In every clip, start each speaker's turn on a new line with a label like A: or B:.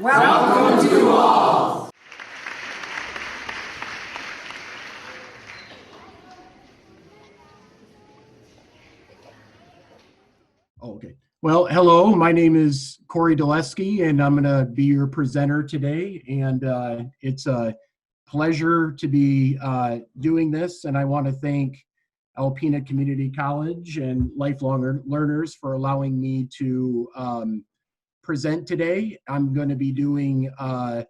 A: Welcome to all.
B: Oh, okay. Well, hello, my name is Corey Daleski, and I'm going to be your presenter today. And it's a pleasure to be doing this. And I want to thank Alpena Community College and lifelong learners for allowing me to present today. I'm going to be doing, my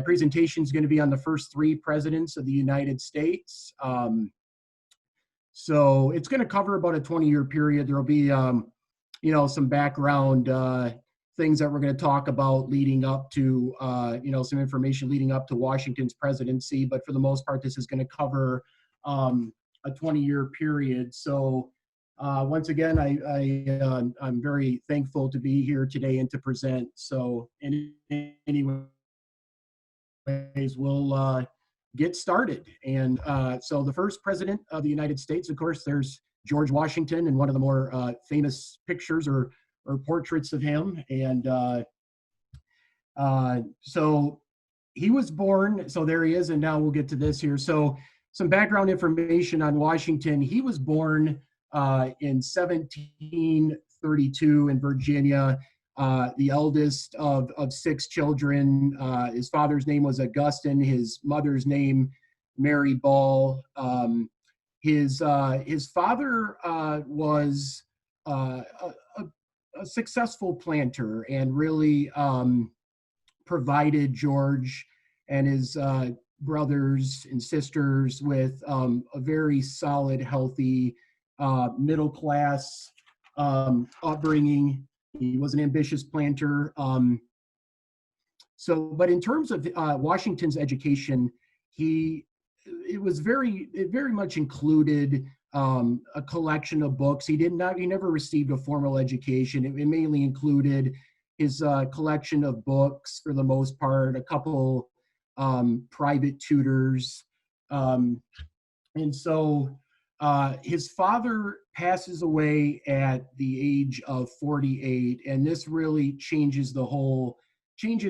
B: presentation is going to be on the first 3 presidents of the United States. So it's going to cover about a 20-year period. There'll be some background things that we're going to talk about leading up to, some information leading up to Washington's presidency. But for the most part, this is going to cover a 20-year period. So once again, I'm very thankful to be here today and to present. So anyways, we'll get started. And so the first president of the United States, of course, there's George Washington, and one of the more famous pictures or portraits of him. And so he was born, so there he is, and now we'll get to this here. So some background information on Washington. He was born in 1732 in Virginia, the eldest of 6 children. His father's name was Augustine, his mother's name Mary Ball. His father was a successful planter and really provided George and his brothers and sisters with a very solid, healthy, middle-class upbringing. He was an ambitious planter. But in terms of Washington's education, it very much included a collection of books. He never received a formal education. It mainly included his collection of books for the most part, a couple private tutors. And so his father passes away at the age of 48, and this really changes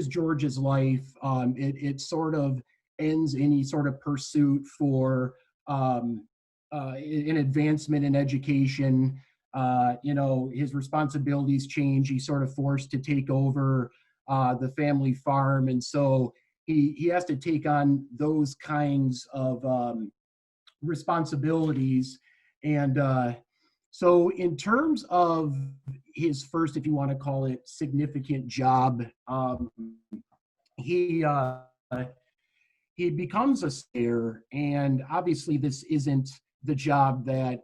B: George's life. It sort of ends any sort of pursuit for an advancement in education. His responsibilities change. He's sort of forced to take over the family farm, and so he has to take on those kinds of responsibilities. And so in terms of his first, if you want to call it, significant job, he becomes a sailor, and obviously this isn't the job that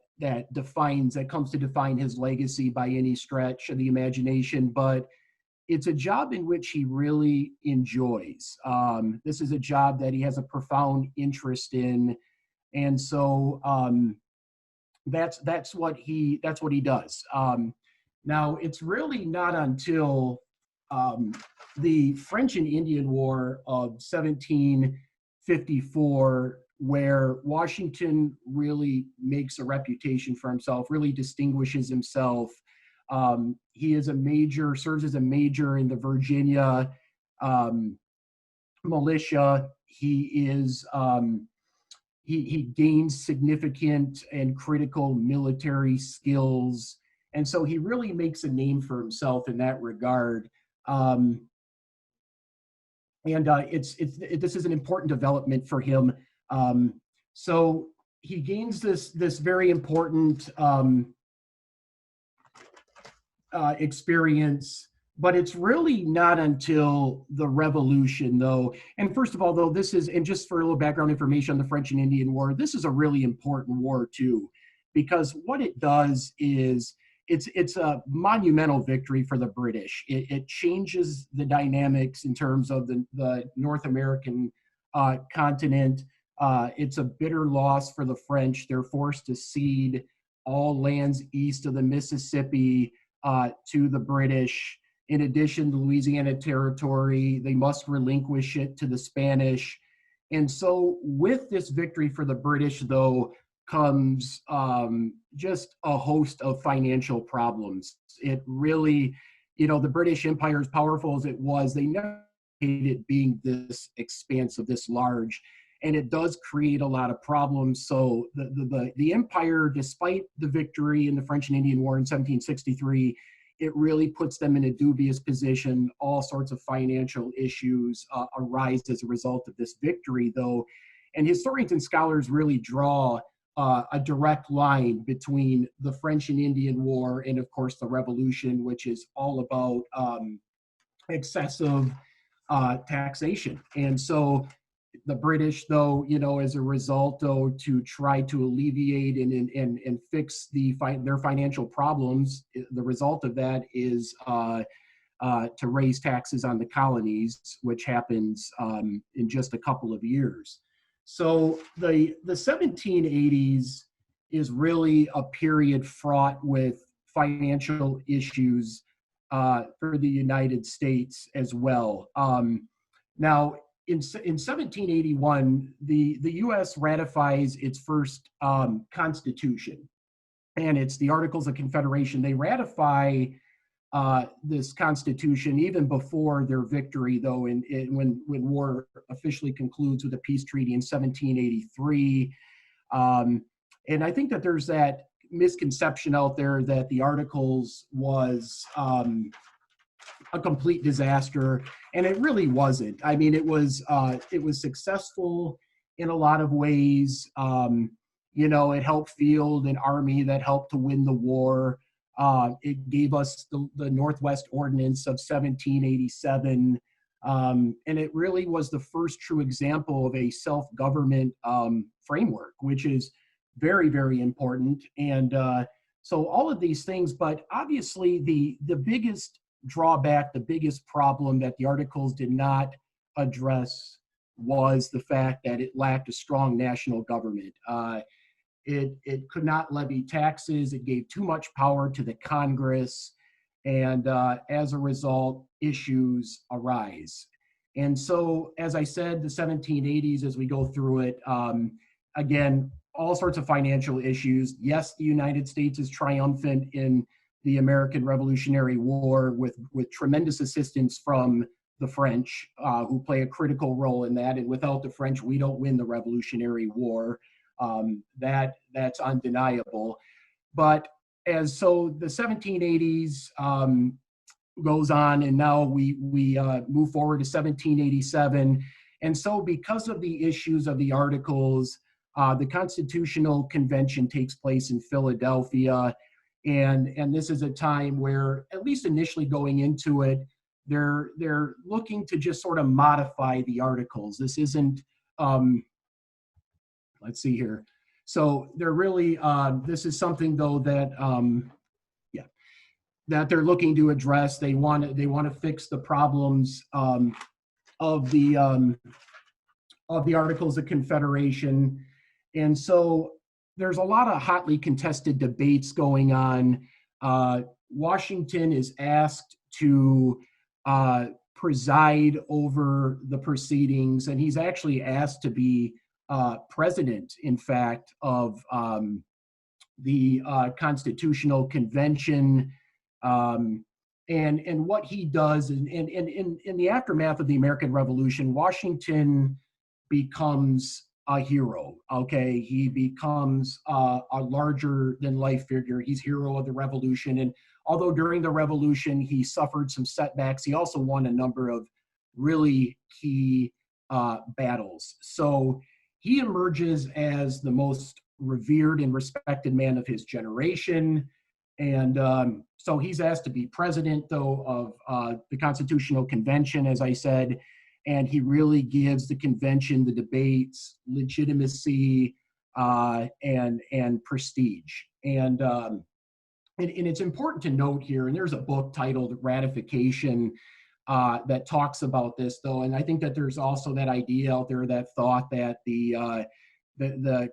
B: comes to define his legacy by any stretch of the imagination, but it's a job in which he really enjoys. This is a job that he has a profound interest in, and so that's what he does. Now, it's really not until the French and Indian War of 1754 where Washington really makes a reputation for himself, really distinguishes himself. He serves as a major in the Virginia militia. He gains significant and critical military skills, and so he really makes a name for himself in that regard. This is an important development for him. So he gains this very important experience, but it's really not until the Revolution, though. And first of all, though, and just for a little background information on the French and Indian War, this is a really important war too, because what it does is it's a monumental victory for the British. It changes the dynamics in terms of the North American continent. It's a bitter loss for the French. They're forced to cede all lands east of the Mississippi to the British. In addition, the Louisiana Territory, they must relinquish it to the Spanish. And so with this victory for the British, though, comes just a host of financial problems. It really the British Empire, as powerful as it was, they never anticipated it being this expansive, this large, and it does create a lot of problems. So the empire, despite the victory in the French and Indian War in 1763, it really puts them in a dubious position. All sorts of financial issues arise as a result of this victory, though. And historians and scholars really draw a direct line between the French and Indian War and, of course, the Revolution, which is all about excessive taxation. And so the British, though, as a result, though, to try to alleviate and fix their financial problems, the result of that is to raise taxes on the colonies, which happens in just a couple of years. So the 1780s is really a period fraught with financial issues for the United States as well. Now, in 1781, the U.S. ratifies its first constitution, and it's the Articles of Confederation. They ratify this constitution even before their victory, though, when war officially concludes with a peace treaty in 1783. And I think that there's that misconception out there that the Articles was a complete disaster, and it really wasn't. I mean, it was successful in a lot of ways. It helped field an army that helped to win the war. It gave us the Northwest Ordinance of 1787, and it really was the first true example of a self-government framework, which is very, very important. And so all of these things, but obviously the biggest drawback, the biggest problem that the Articles did not address was the fact that it lacked a strong national government. It could not levy taxes. It gave too much power to the Congress. And as a result, issues arise. And so, as I said, the 1780s, as we go through it, again, all sorts of financial issues. Yes, the United States is triumphant in the American Revolutionary War with tremendous assistance from the French, who play a critical role in that. And without the French, we don't win the Revolutionary War. That's undeniable. But so the 1780s goes on, and now we move forward to 1787. And so because of the issues of the Articles, the Constitutional Convention takes place in Philadelphia. And this is a time where, at least initially going into it, they're looking to just sort of modify the Articles. This isn't, let's see here. So they're really, this is something, though, that that they're looking to address. They want to fix the problems of the Articles of Confederation. And so there's a lot of hotly contested debates going on. Washington is asked to preside over the proceedings, and he's actually asked to be president, in fact, of the Constitutional Convention. And what he does, and in the aftermath of the American Revolution, Washington becomes a hero. Okay, he becomes a larger than life figure. He's hero of the revolution. And although during the revolution he suffered some setbacks, he also won a number of really key battles. So he emerges as the most revered and respected man of his generation. And so he's asked to be president, though, of the Constitutional Convention, as I said. And he really gives the convention, the debates, legitimacy and prestige. And it's important to note here, and there's a book titled Ratification that talks about this, though. And I think that there's also that idea out there, that thought that the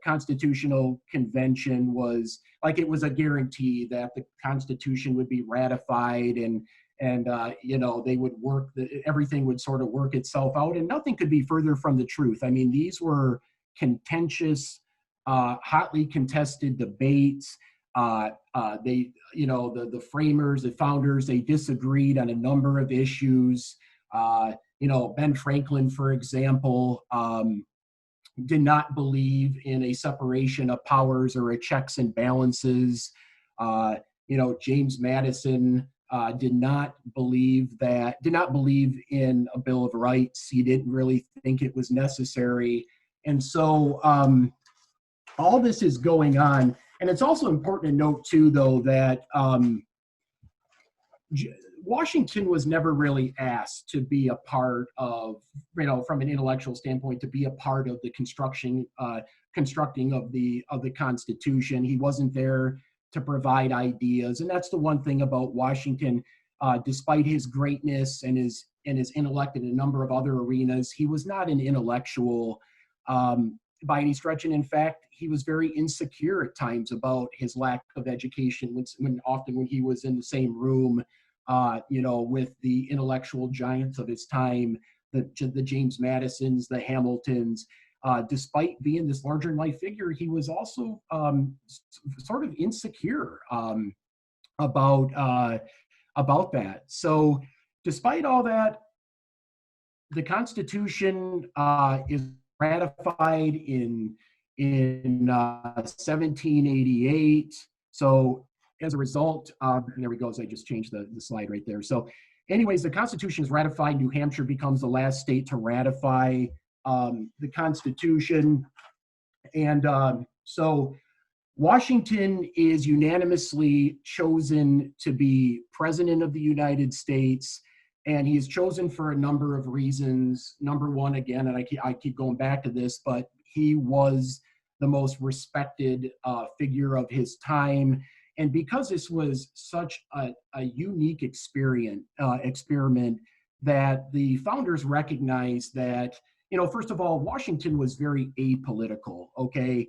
B: Constitutional Convention was like, it was a guarantee that the Constitution would be ratified, and they would work, everything would sort of work itself out, and nothing could be further from the truth. I mean, these were contentious, hotly contested debates. The framers, the founders, they disagreed on a number of issues. Ben Franklin, for example, did not believe in a separation of powers or a checks and balances. James Madison did not believe in a Bill of Rights. He didn't really think it was necessary. And so all this is going on. And it's also important to note, too, though, that Washington was never really asked to be a part of, from an intellectual standpoint, to be a part of the constructing of the Constitution. He wasn't there to provide ideas. And that's the one thing about Washington. Despite his greatness and his intellect in a number of other arenas, he was not an intellectual by any stretch. And in fact, he was very insecure at times about his lack of education when he was in the same room, with the intellectual giants of his time, the James Madisons, the Hamiltons. Despite being this larger-than-life figure, he was also sort of insecure about that. So despite all that, the Constitution is ratified in 1788. So as a result, there we go. I just changed the slide right there. So anyways, the Constitution is ratified. New Hampshire becomes the last state to ratify the Constitution. And so Washington is unanimously chosen to be President of the United States. And he is chosen for a number of reasons. Number one, again, and I keep going back to this, but he was the most respected figure of his time. And because this was such a unique experiment that the founders recognized that, first of all, Washington was very apolitical, okay?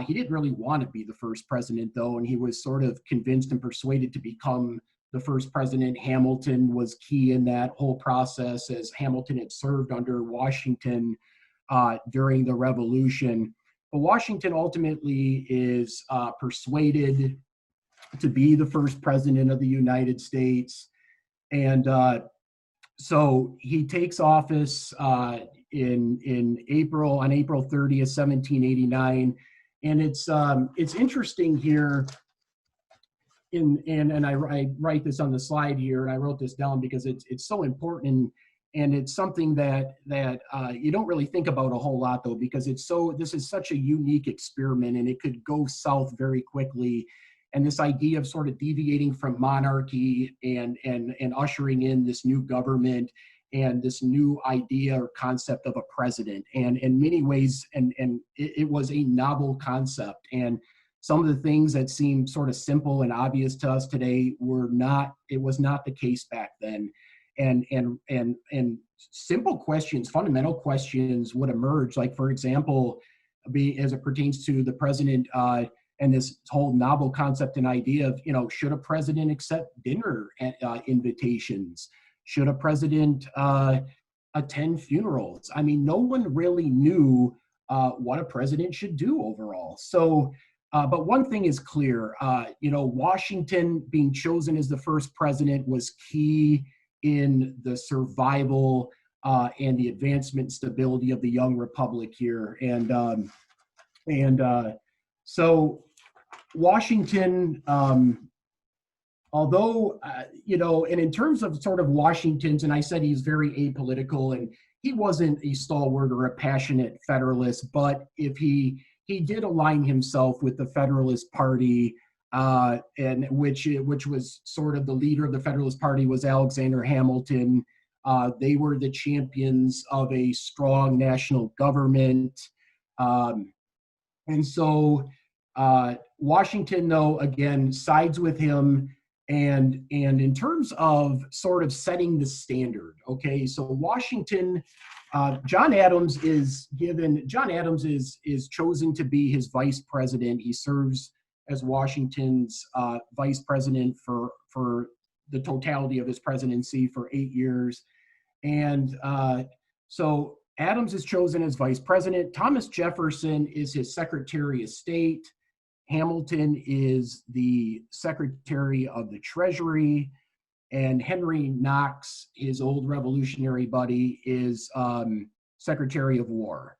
B: He didn't really want to be the first president, though, and he was sort of convinced and persuaded to become the first president. Hamilton was key in that whole process, as Hamilton had served under Washington during the Revolution. But Washington ultimately is persuaded to be the first president of the United States. And so he takes office on April 30th, 1789. And it's interesting here, and I write this on the slide here, and I wrote this down because it's so important, and it's something that you don't really think about a whole lot, though, because this is such a unique experiment, and it could go south very quickly. And this idea of sort of deviating from monarchy and ushering in this new government and this new idea or concept of a president. And in many ways, and it was a novel concept. And some of the things that seem sort of simple and obvious to us today it was not the case back then. And simple questions, fundamental questions would emerge, like, for example, as it pertains to the president, and this whole novel concept and idea of, should a president accept dinner invitations? Should a president attend funerals? I mean, no one really knew what a president should do overall. So, but one thing is clear, Washington being chosen as the first president was key in the survival and the advancement and stability of the young republic here. So Washington, although, and in terms of sort of Washington's, and I said he's very apolitical, and he wasn't a stalwart or a passionate Federalist, but if he did align himself with the Federalist Party, and which was sort of the leader of the Federalist Party was Alexander Hamilton. They were the champions of a strong national government. And so Washington, though, again, sides with him. And in terms of sort of setting the standard, okay, so Washington, John Adams is chosen to be his vice president. He serves as Washington's vice president for the totality of his presidency for 8 years. And so Adams is chosen as vice president. Thomas Jefferson is his Secretary of State. Hamilton is the Secretary of the Treasury, and Henry Knox, his old revolutionary buddy, is Secretary of War.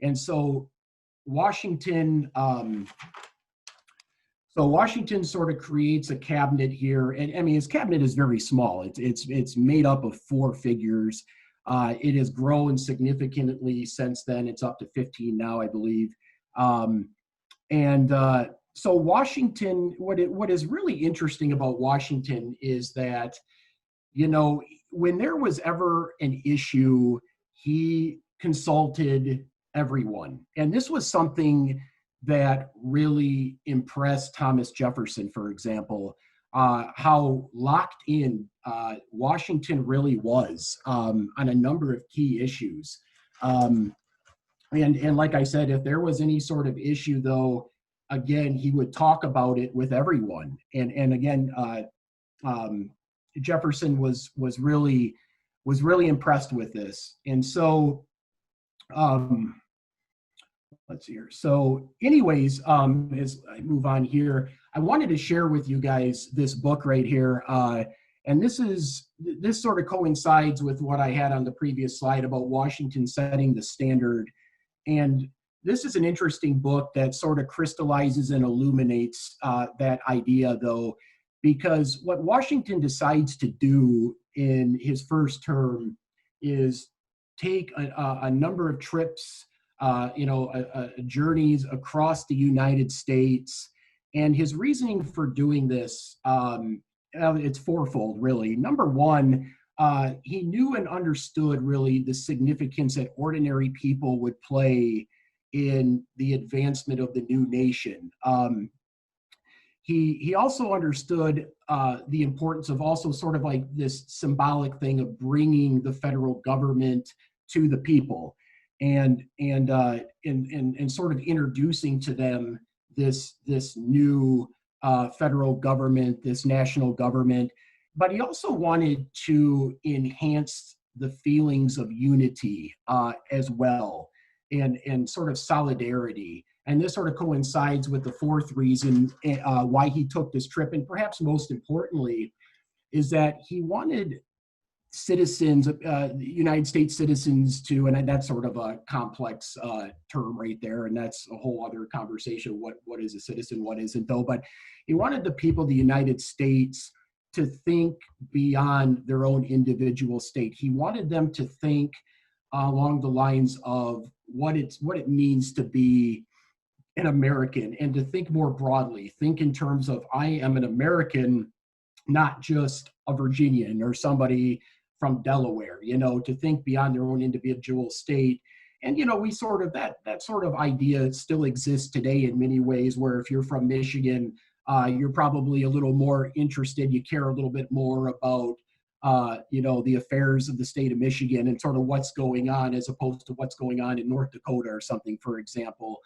B: And so Washington, Washington sort of creates a cabinet here, and I mean his cabinet is very small. It's made up of 4 figures. It has grown significantly since then. It's up to 15 now, I believe. So Washington, what is really interesting about Washington is that, you know, when there was ever an issue, he consulted everyone. And this was something that really impressed Thomas Jefferson, for example, how locked in Washington really was on a number of key issues. And like I said, if there was any sort of issue, though, again, he would talk about it with everyone. And again, Jefferson was really impressed with this. And so, let's see here. So anyways, as I move on here, I wanted to share with you guys this book right here. And this sort of coincides with what I had on the previous slide about Washington setting the standard. And this is an interesting book that sort of crystallizes and illuminates that idea, though, because what Washington decides to do in his first term is take a number of trips, journeys across the United States. And his reasoning for doing this, it's fourfold, really. Number one, he knew and understood really the significance that ordinary people would play in the advancement of the new nation. He also understood the importance of also sort of like this symbolic thing of bringing the federal government to the people, and sort of introducing to them this new federal government, this national government. But he also wanted to enhance the feelings of unity as well, and sort of solidarity. And this sort of coincides with the fourth reason why he took this trip. And perhaps most importantly, is that he wanted citizens, United States citizens to, and that's sort of a complex term right there, and that's a whole other conversation, what is a citizen, what isn't, though. But he wanted the people of the United States to think beyond their own individual state. He wanted them to think along the lines of what it means to be an American, and to think more broadly, think in terms of I am an American, not just a Virginian or somebody from Delaware, to think beyond their own individual state. And, we sort of, that sort of idea still exists today in many ways, where if you're from Michigan, you're probably a little more interested, you care a little bit more about, the affairs of the state of Michigan and sort of what's going on, as opposed to what's going on in North Dakota or something, for example.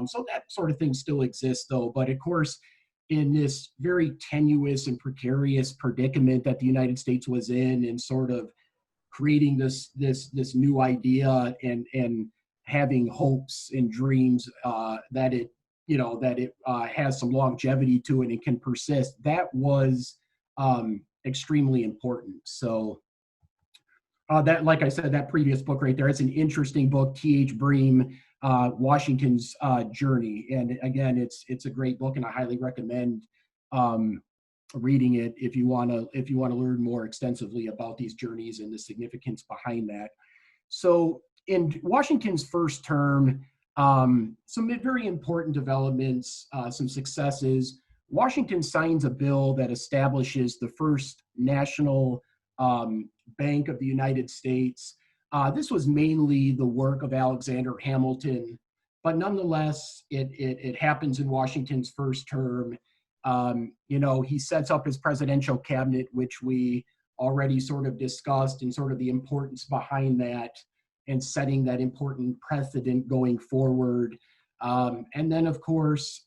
B: So that sort of thing still exists, though. But of course, in this very tenuous and precarious predicament that the United States was in, and sort of creating this new idea and having hopes and dreams that it has some longevity to it and can persist, that was extremely important. So that, like I said, that previous book right there, it's an interesting book, T.H. Bream, Washington's Journey. And again, it's a great book, and I highly recommend reading it if you want to learn more extensively about these journeys and the significance behind that. So in Washington's first term, some very important developments, some successes. Washington signs a bill that establishes the first national Bank of the United States. This was mainly the work of Alexander Hamilton, but nonetheless, it happens in Washington's first term. He sets up his presidential cabinet, which we already sort of discussed, and sort of the importance behind that and setting that important precedent going forward. And then, of course,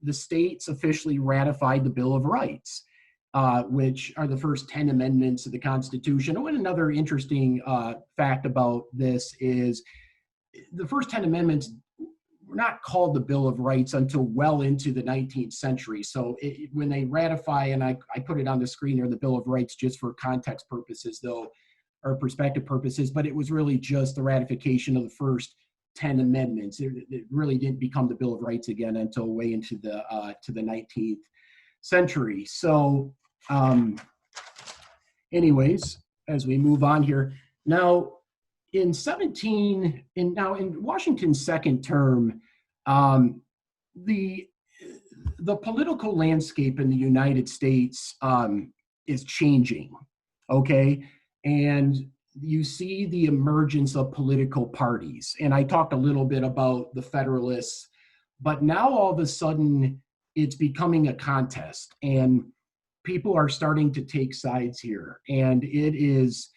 B: the states officially ratified the Bill of Rights, which are the first 10 amendments of the Constitution. And another interesting fact about this is the first 10 amendments not called the Bill of Rights until well into the 19th century. So when they ratify, and I put it on the screen there, the Bill of Rights, just for context purposes though, or perspective purposes, but it was really just the ratification of the first 10 amendments. It really didn't become the Bill of Rights again until way into the 19th century. So anyways, as we move on here, now in Washington's second term, the political landscape in the United States is changing, okay? And you see the emergence of political parties. And I talked a little bit about the Federalists, but now all of a sudden it's becoming a contest and people are starting to take sides here. And it's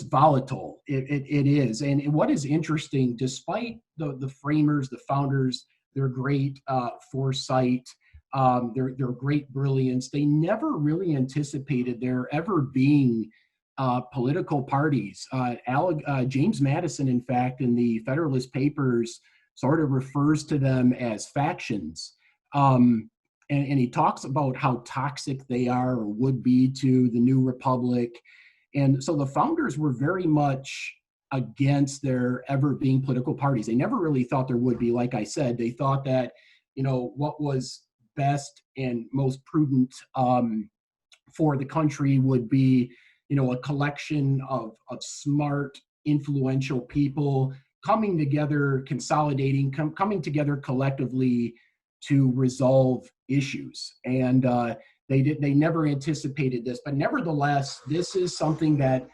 B: volatile. It is. And what is interesting, despite the framers, the founders, their great foresight, their great brilliance, they never really anticipated there ever being political parties. James Madison, in fact, in the Federalist Papers, sort of refers to them as factions. And he talks about how toxic they are or would be to the new republic. And so the founders were very much against there ever being political parties. They never really thought there would be. Like I said, they thought that, what was best and most prudent for the country would be, a collection of smart, influential people coming together, consolidating, coming together collectively to resolve issues. And they never anticipated this, but nevertheless, this is something that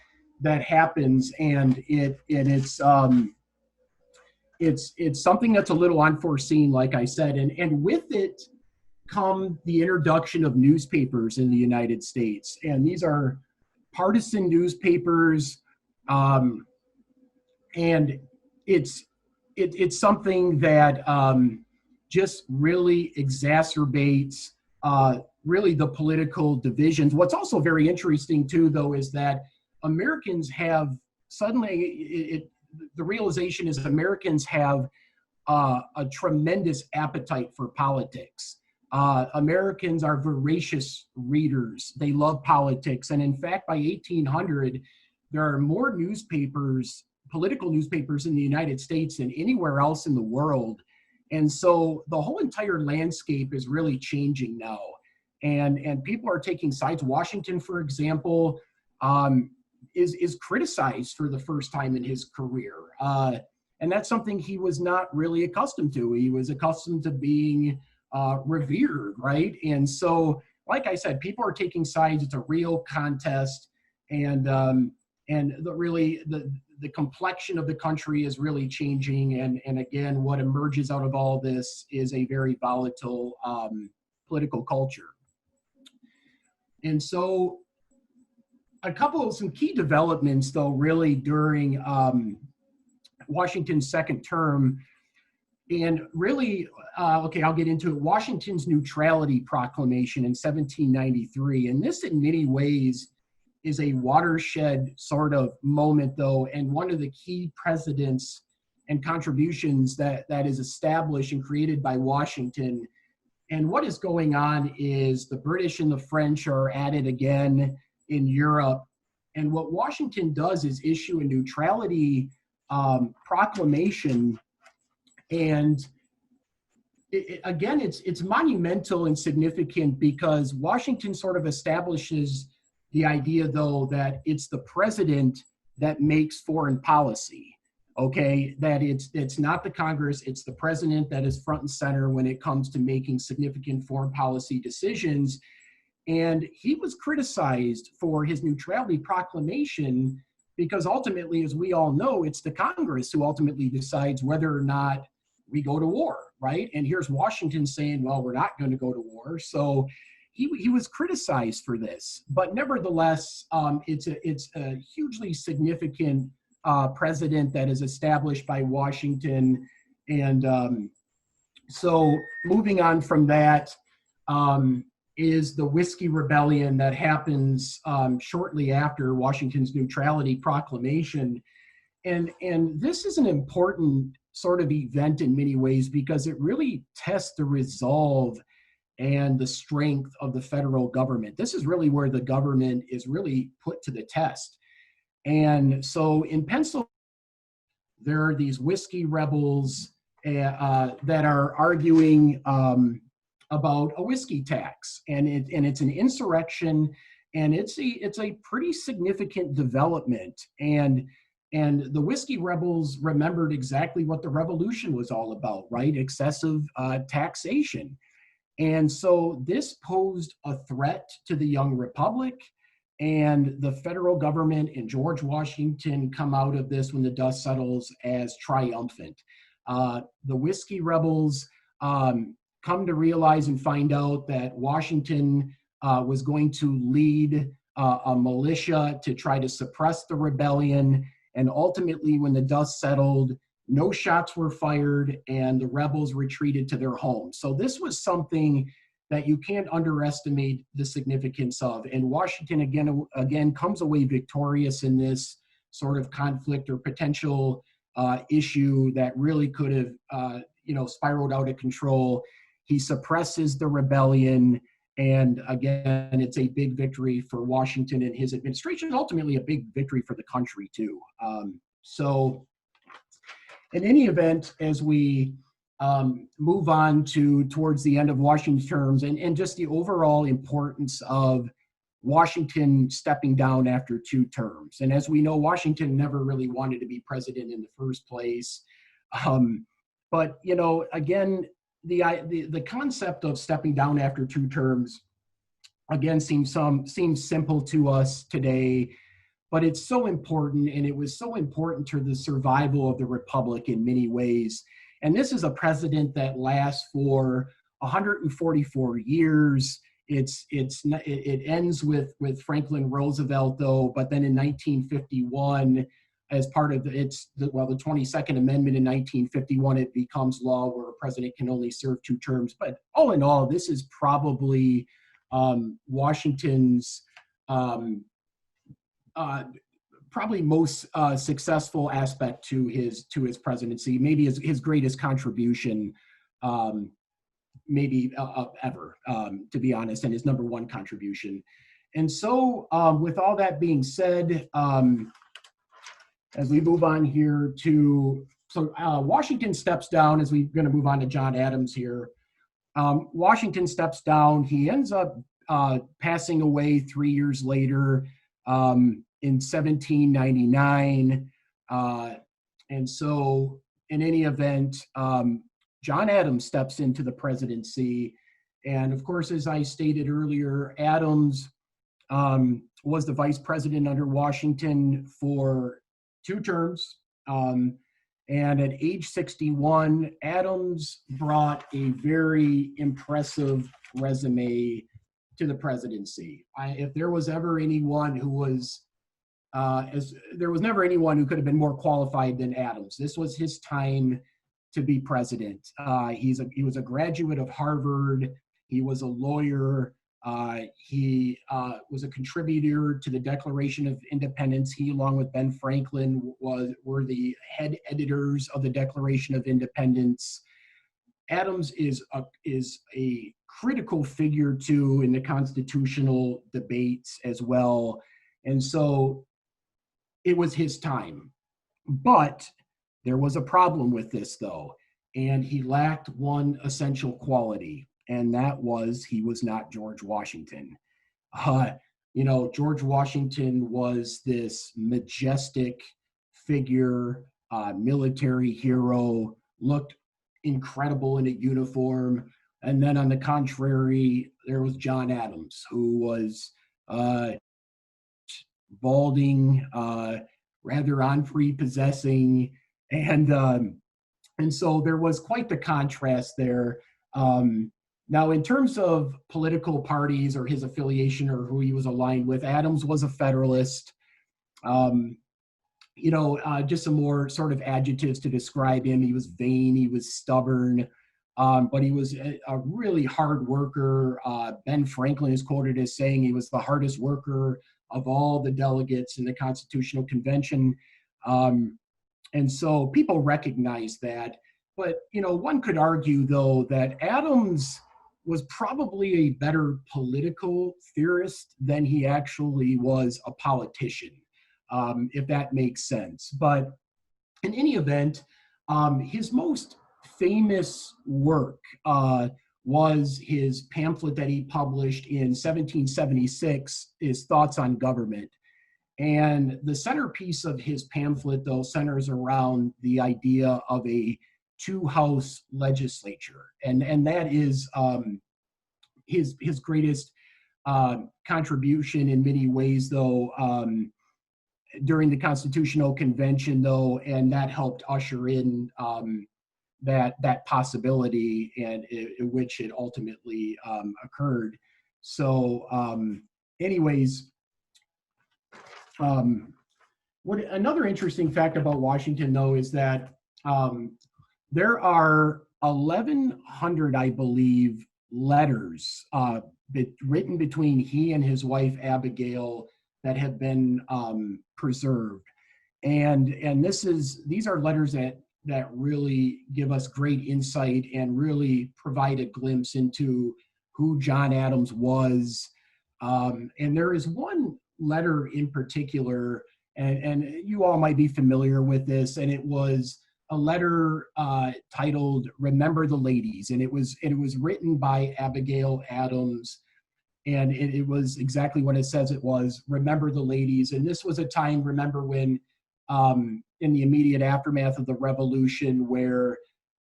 B: happens, and it's something that's a little unforeseen, like I said, and with it come the introduction of newspapers in the United States, and these are partisan newspapers, and it's something that just really exacerbates really the political divisions. What's also very interesting too, though, is that Americans have suddenly, the realization is Americans have a tremendous appetite for politics. Americans are voracious readers. They love politics. And in fact, by 1800, there are more newspapers, political newspapers in the United States than anywhere else in the world. And so the whole entire landscape is really changing now. And people are taking sides. Washington, for example, is criticized for the first time in his career. And that's something he was not really accustomed to. He was accustomed to being revered, right? And so, like I said, people are taking sides. It's a real contest, and the complexion of the country is really changing. And again, what emerges out of all this is a very volatile political culture. And so, some key developments, though, really during Washington's second term. And really, I'll get into it. Washington's Neutrality Proclamation in 1793. And this, in many ways, is a watershed sort of moment, though, and one of the key precedents and contributions that is established and created by Washington. And what is going on is the British and the French are at it again in Europe. And what Washington does is issue a neutrality proclamation. And it's monumental and significant because Washington sort of establishes the idea, though, that it's the president that makes foreign policy, okay? That it's not the Congress, it's the president that is front and center when it comes to making significant foreign policy decisions. And he was criticized for his neutrality proclamation because ultimately, as we all know, it's the Congress who ultimately decides whether or not we go to war, right? And here's Washington saying, well, we're not going to go to war. So he was criticized for this. But nevertheless, it's a hugely significant precedent that is established by Washington. And so moving on from that is the Whiskey Rebellion that happens shortly after Washington's Neutrality Proclamation. And this is an important sort of event in many ways because it really tests the resolve and the strength of the federal government. This is really where the government is really put to the test. And so in Pennsylvania, there are these whiskey rebels that are arguing about a whiskey tax, and it's an insurrection, and it's a pretty significant development. And the whiskey rebels remembered exactly what the revolution was all about, right? Excessive taxation. And so this posed a threat to the young republic, and the federal government and George Washington come out of this when the dust settles as triumphant. The whiskey rebels come to realize and find out that Washington was going to lead a militia to try to suppress the rebellion. And ultimately, when the dust settled, no shots were fired and the rebels retreated to their homes. So this was something that you can't underestimate the significance of. And Washington again comes away victorious in this sort of conflict or potential issue that really could have spiraled out of control. He suppresses the rebellion, and again, it's a big victory for Washington and his administration, ultimately a big victory for the country too. So in any event, as we move on towards the end of Washington's terms and just the overall importance of Washington stepping down after 2 terms. And as we know, Washington never really wanted to be president in the first place. But, again, the concept of stepping down after 2 terms, again, seems simple to us today, but it's so important, and it was so important to the survival of the republic in many ways. And this is a president that lasts for 144 years. It ends with Franklin Roosevelt, though, but then in 1951, as part of the 22nd Amendment in 1951, it becomes law where a president can only serve 2 terms. But all in all, this is probably Washington's probably most successful aspect to his presidency, maybe his greatest contribution, ever, to be honest, and his number 1 contribution. And so with all that being said, as we move on here Washington steps down, as we're going to move on to John Adams here. Washington steps down. He ends up passing away 3 years later in 1799. And so in any event, John Adams steps into the presidency. And of course, as I stated earlier, Adams was the vice president under Washington for 2 terms. And at age 61, Adams brought a very impressive resume to the presidency. If there was ever anyone who was, there was never anyone who could have been more qualified than Adams. This was his time to be president. He was a graduate of Harvard. He was a lawyer. He was a contributor to the Declaration of Independence. He, along with Ben Franklin, were the head editors of the Declaration of Independence. Adams is a critical figure too in the constitutional debates as well, and so it was his time. But there was a problem with this, though, and he lacked one essential quality. And that was, he was not George Washington. George Washington was this majestic figure, military hero, looked incredible in a uniform. And then on the contrary, there was John Adams, who was balding, rather unprepossessing. And so there was quite the contrast there. Now, in terms of political parties or his affiliation or who he was aligned with, Adams was a Federalist. Just some more sort of adjectives to describe him. He was vain, he was stubborn, but he was a really hard worker. Ben Franklin is quoted as saying he was the hardest worker of all the delegates in the Constitutional Convention. And so people recognize that. But, one could argue, though, that Adams was probably a better political theorist than he actually was a politician, if that makes sense. But in any event, his most famous work was his pamphlet that he published in 1776, his Thoughts on Government. And the centerpiece of his pamphlet, though, centers around the idea of a two-house legislature. And that is his greatest contribution in many ways, though, during the Constitutional Convention, though, and that helped usher in that possibility, and in which it ultimately occurred. So, anyways, what another interesting fact about Washington, though, is that there are 1,100, I believe, letters written between he and his wife Abigail that have been preserved, and these are letters that really give us great insight and really provide a glimpse into who John Adams was. And there is one letter in particular, and you all might be familiar with this, and it was a letter titled "Remember the Ladies," and it was written by Abigail Adams, and it was exactly what it says it was: "Remember the ladies." And this was a time, remember, when in the immediate aftermath of the Revolution, where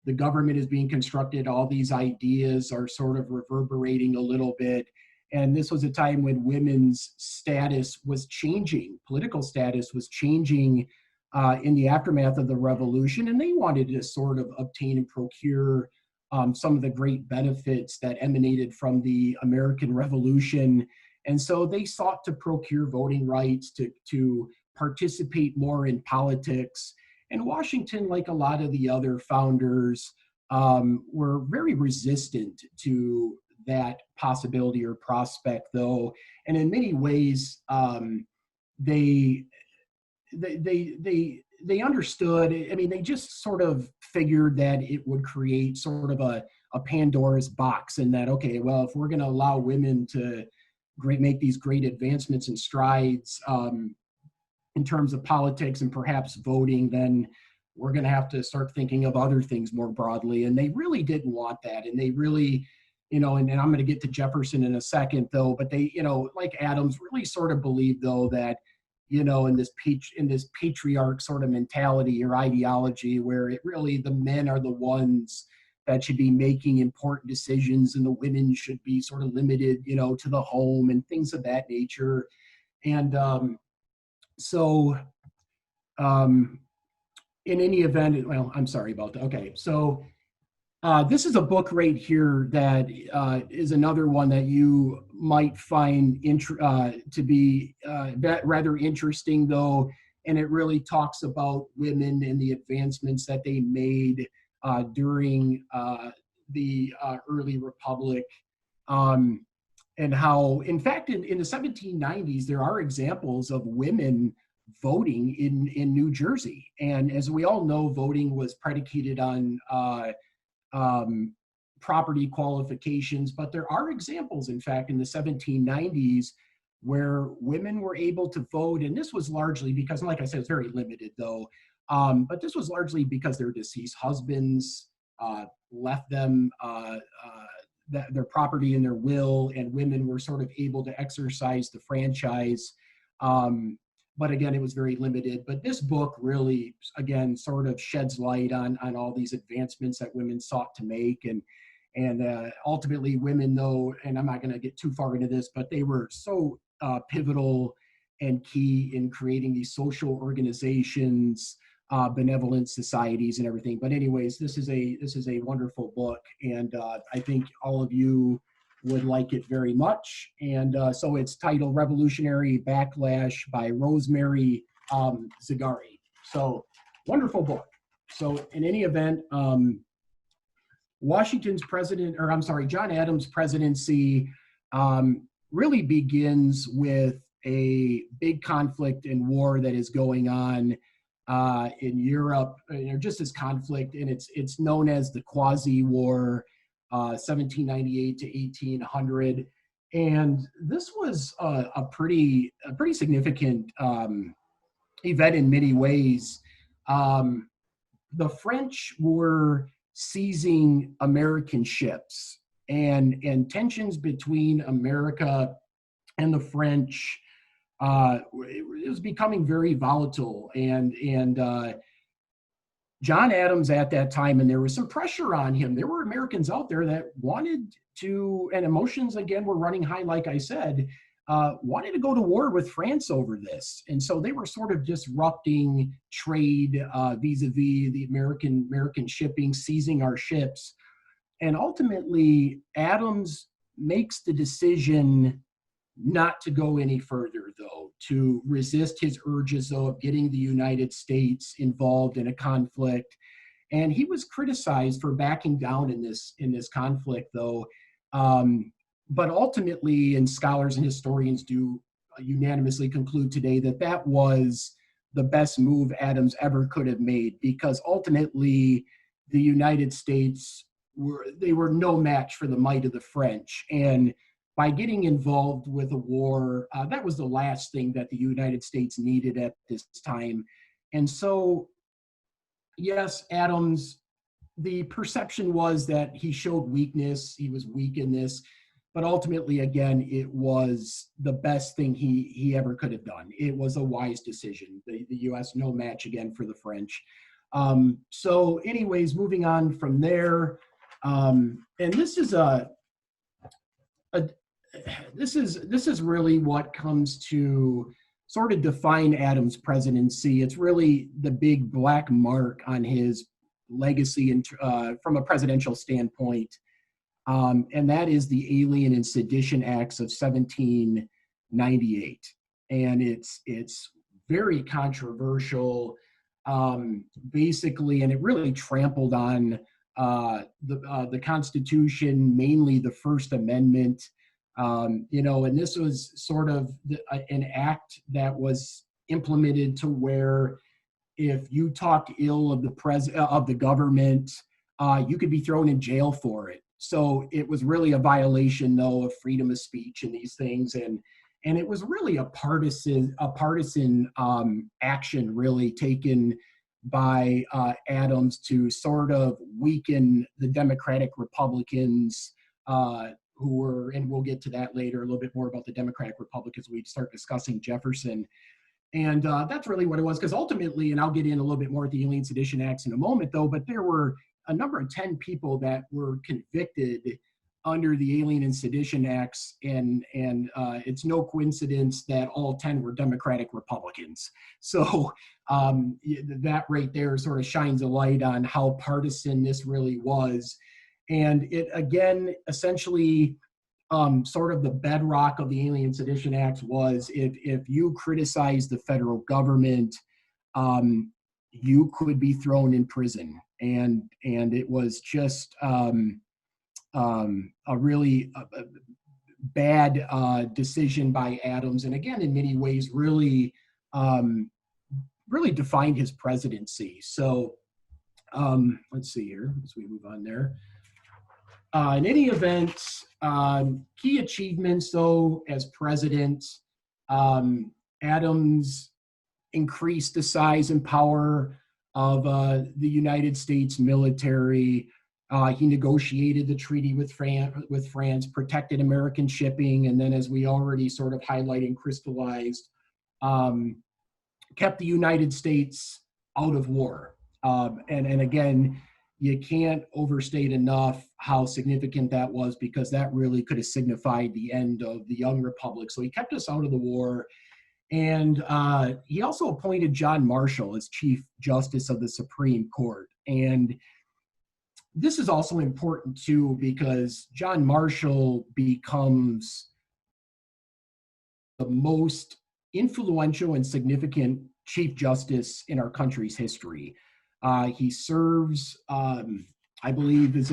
B: the government is being constructed, all these ideas are sort of reverberating a little bit. And this was a time when women's status was changing, political status was changing in the aftermath of the Revolution, and they wanted to sort of obtain and procure some of the great benefits that emanated from the American Revolution. And so they sought to procure voting rights, to participate more in politics. And Washington, like a lot of the other founders, were very resistant to that possibility or prospect, though. And in many ways, they understood. I mean, they just sort of figured that it would create sort of a Pandora's box, and that, okay, well, if we're going to allow women to make these great advancements and strides in terms of politics and perhaps voting, then we're going to have to start thinking of other things more broadly. And they really didn't want that. And they really, and I'm going to get to Jefferson in a second, though, but they, like Adams, really sort of believed, though, that, in this patriarch sort of mentality or ideology, where it really, the men are the ones that should be making important decisions, and the women should be sort of limited, to the home and things of that nature. And so in any event, well, I'm sorry about that. Okay, so this is a book right here that is another one that you might find to be rather interesting, though, and it really talks about women and the advancements that they made during the early republic, and how, in fact, in the 1790s, there are examples of women voting in New Jersey. And as we all know, voting was predicated on property qualifications, but there are examples, in fact, in the 1790s where women were able to vote. And this was largely because, like I said, it's very limited, though, but this was largely because their deceased husbands left them their property in their will, and women were sort of able to exercise the franchise. But again, it was very limited. But this book really, again, sort of sheds light on all these advancements that women sought to make. And ultimately women, though, and I'm not going to get too far into this, but they were so pivotal and key in creating these social organizations, benevolent societies and everything. But anyways, this is a wonderful book, and I think all of you would like it very much. And so it's titled Revolutionary Backlash by Rosemary Zagari. So wonderful book. So in any event, John Adams' presidency really begins with a big conflict and war that is going on in Europe, just this conflict, and it's known as the Quasi-War, 1798 to 1800. And this was a pretty significant event in many ways. The French were seizing American ships, and tensions between America and the French, it was becoming very volatile. And John Adams at that time, and there was some pressure on him. There were Americans out there that wanted to, and emotions again were running high, like I said, wanted to go to war with France over this. And so they were sort of disrupting trade vis-a-vis the American shipping, seizing our ships. And ultimately, Adams makes the decision not to go any further, though, to resist his urges, though, of getting the United States involved in a conflict. And he was criticized for backing down in this conflict, though. But ultimately, and scholars and historians do unanimously conclude today that was the best move Adams ever could have made, because ultimately the United States were no match for the might of the French. And by getting involved with a war, that was the last thing that the United States needed at this time. And so, yes, Adams, the perception was that he showed weakness, he was weak in this, but ultimately, again, it was the best thing he ever could have done. It was a wise decision. The U.S., no match again for the French. So anyways, moving on from there, and this is this is really what comes to sort of define Adams' presidency. It's really the big black mark on his legacy from a presidential standpoint, and that is the Alien and Sedition Acts of 1798. And it's very controversial, basically, and it really trampled on the Constitution, mainly the First Amendment. And this was sort of an act that was implemented to where if you talked ill of the government, you could be thrown in jail for it. So it was really a violation, though, of freedom of speech and these things, and it was really a partisan action, really taken by Adams to sort of weaken the Democratic Republicans, who were, and we'll get to that later, a little bit more about the Democratic Republicans. We start discussing Jefferson. And that's really what it was, because ultimately, and I'll get in a little bit more at the Alien Sedition Acts in a moment, though, but there were a number of 10 people that were convicted under the Alien and Sedition Acts, and it's no coincidence that all 10 were Democratic Republicans. So that right there sort of shines a light on how partisan this really was. And it, again, essentially, sort of the bedrock of the Alien Sedition Acts was if you criticize the federal government, you could be thrown in prison. And it was just a really bad decision by Adams. And again, in many ways, really defined his presidency. So let's see here as we move on there. In any event, key achievements, though, as president, Adams increased the size and power of the United States military. He negotiated the treaty with France, protected American shipping, and then, as we already sort of highlighted and crystallized, kept the United States out of war. And again, you can't overstate enough how significant that was, because that really could have signified the end of the young republic. So he kept us out of the war. And he also appointed John Marshall as Chief Justice of the Supreme Court. And this is also important, too, because John Marshall becomes the most influential and significant Chief Justice in our country's history. He serves, I believe,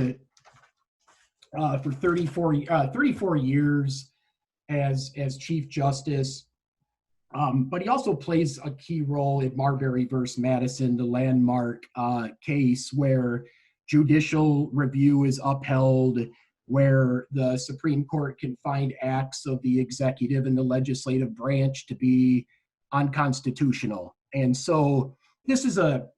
B: for 34 years as Chief Justice. But he also plays a key role in Marbury versus Madison, the landmark case where judicial review is upheld, where the Supreme Court can find acts of the executive and the legislative branch to be unconstitutional. And so this is a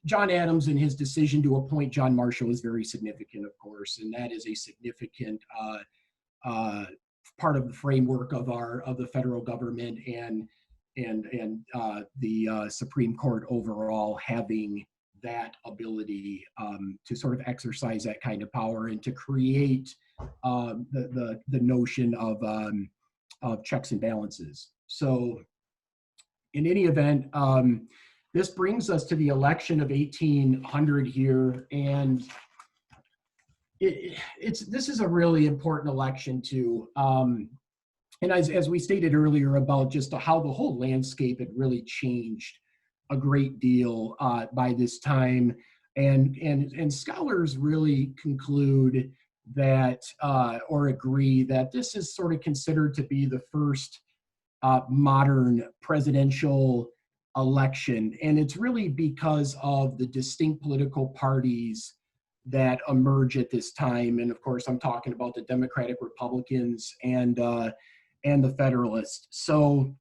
B: John Adams and his decision to appoint John Marshall is very significant, of course, and that is a significant part of the framework of the federal government and the Supreme Court overall having that ability to sort of exercise that kind of power and to create the notion of checks and balances. So in any event, this brings us to the election of 1800 here, and this is a really important election too. And as we stated earlier about just how the whole landscape had really changed a great deal by this time, and scholars really conclude that or agree that this is sort of considered to be the first modern presidential election, and it's really because of the distinct political parties that emerge at this time. And of course, I'm talking about the Democratic Republicans and the Federalists. So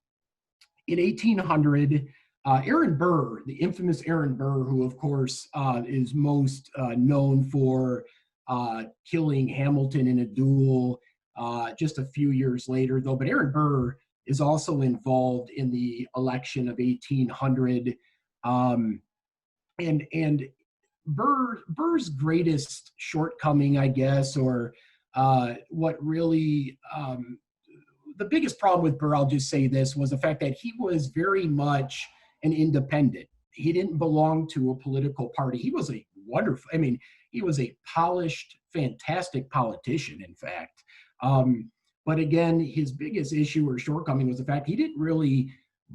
B: in 1800, Aaron Burr, the infamous Aaron Burr, who of course is most known for killing Hamilton in a duel just a few years later, though, but Aaron Burr is also involved in the election of 1800. And Burr's greatest shortcoming, I guess, or what really, the biggest problem with Burr, I'll just say this, was the fact that he was very much an independent. He didn't belong to a political party. He was a wonderful, I mean, he was a polished, fantastic politician, in fact. But again, his biggest issue or shortcoming was the fact he didn't really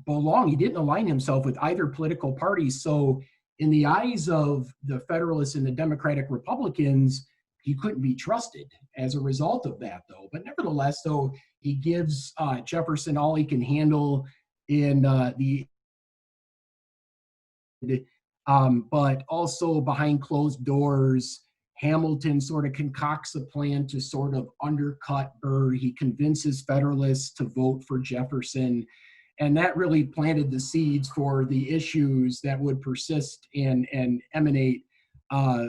B: belong. He didn't align himself with either political party. So in the eyes of the Federalists and the Democratic Republicans, he couldn't be trusted as a result of that, though. But nevertheless, though, he gives Jefferson all he can handle in but also behind closed doors, Hamilton sort of concocts a plan to sort of undercut Burr. He convinces Federalists to vote for Jefferson. And that really planted the seeds for the issues that would persist and emanate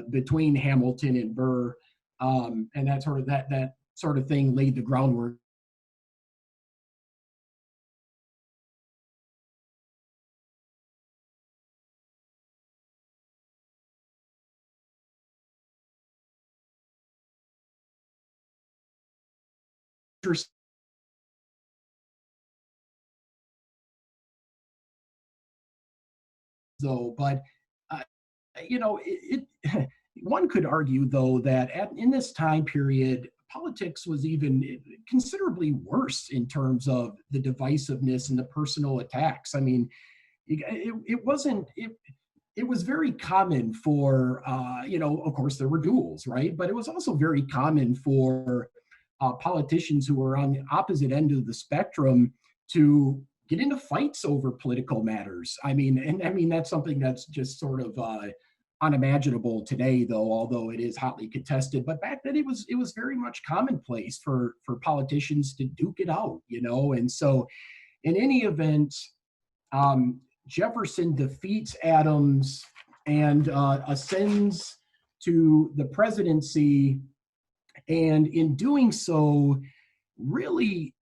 B: between Hamilton and Burr. And that sort of thing laid the groundwork. Though, but one could argue, though, that in this time period, politics was even considerably worse in terms of the divisiveness and the personal attacks. I mean, it was very common for, of course, there were duels, right? But it was also very common for politicians who were on the opposite end of the spectrum to get into fights over political matters. I mean, that's something that's just sort of unimaginable today, though, although it is hotly contested. But back then, it was very much commonplace for politicians to duke it out, And so, in any event, Jefferson defeats Adams and ascends to the presidency, and in doing so, really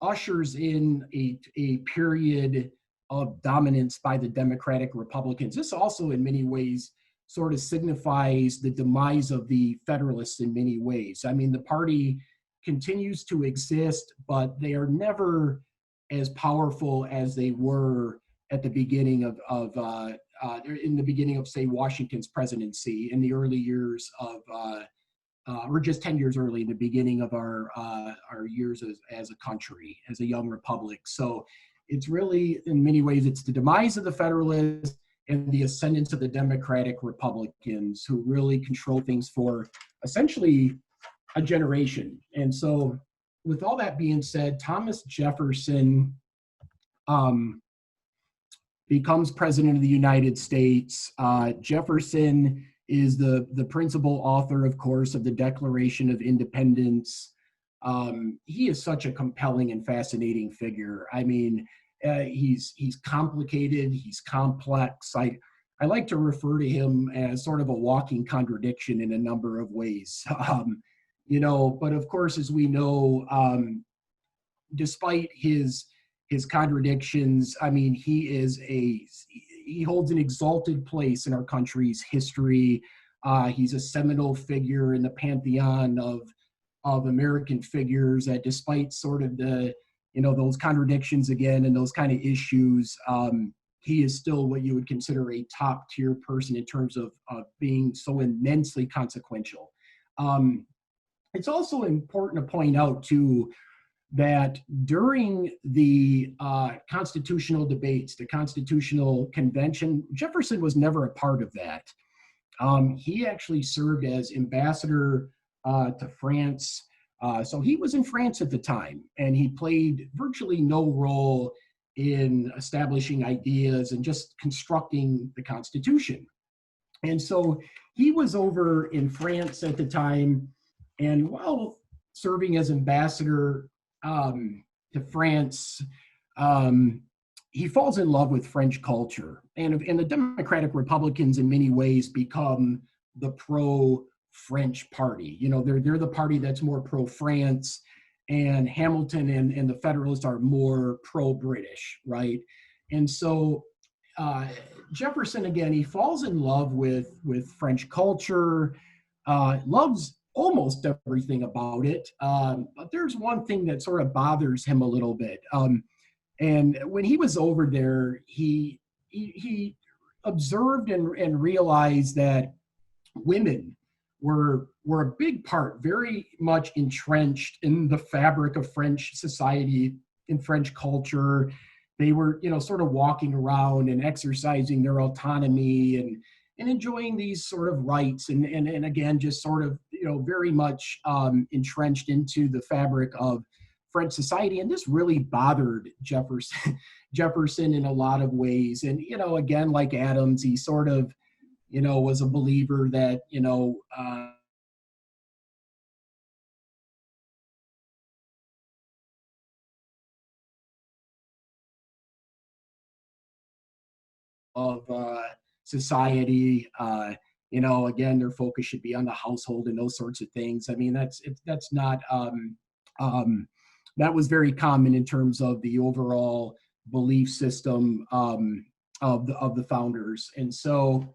B: ushers in a period of dominance by the Democratic Republicans. This also, in many ways, sort of signifies the demise of the Federalists in many ways. I mean, the party continues to exist, but they are never as powerful as they were at the beginning in the beginning of, say, Washington's presidency, in the early years of, or just 10 years early, in the beginning of our years as a country, as a young republic. So it's really, in many ways, it's the demise of the Federalists and the ascendance of the Democratic Republicans, who really control things for essentially a generation. And so with all that being said, Thomas Jefferson becomes president of the United States. Jefferson is the principal author, of course, of the Declaration of Independence. He is such a compelling and fascinating figure. I mean, he's complicated, he's complex. I like to refer to him as sort of a walking contradiction in a number of ways. But of course, as we know, despite his contradictions, I mean, he holds an exalted place in our country's history. He's a seminal figure in the pantheon of American figures that, despite sort of those contradictions again and those kind of issues, he is still what you would consider a top tier person in terms of being so immensely consequential. It's also important to point out too that during the constitutional debates, the Constitutional Convention, Jefferson was never a part of that. He actually served as ambassador to France. So he was in France at the time, and he played virtually no role in establishing ideas and just constructing the Constitution. And so he was over in France at the time, and while serving as ambassador to France, he falls in love with French culture. And the Democratic Republicans in many ways become the pro-French party. They're the party that's more pro-France, and Hamilton and the Federalists are more pro-British, right? And so Jefferson, again, he falls in love with French culture, loves almost everything about it. But there's one thing that sort of bothers him a little bit. And when he was over there, he observed and realized that women were a big part, very much entrenched in the fabric of French society, in French culture. They were, sort of walking around and exercising their autonomy and enjoying these sort of rights, and again, just sort of, very much entrenched into the fabric of French society. And this really bothered Jefferson in a lot of ways. And, again, like Adams, he sort of, was a believer that, of society. Again, their focus should be on the household and those sorts of things. I mean, that's not, that was very common in terms of the overall belief system of the founders. And so,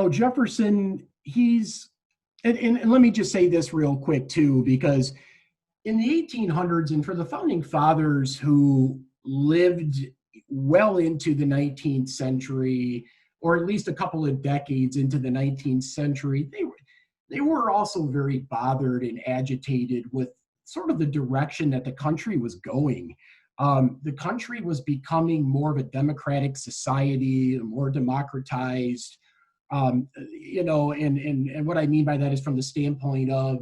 B: Jefferson, and let me just say this real quick too, because in the 1800s, and for the founding fathers who lived well into the 19th century, or at least a couple of decades into the 19th century, they were also very bothered and agitated with sort of the direction that the country was going. The country was becoming more of a democratic society, more democratized, and what I mean by that is from the standpoint of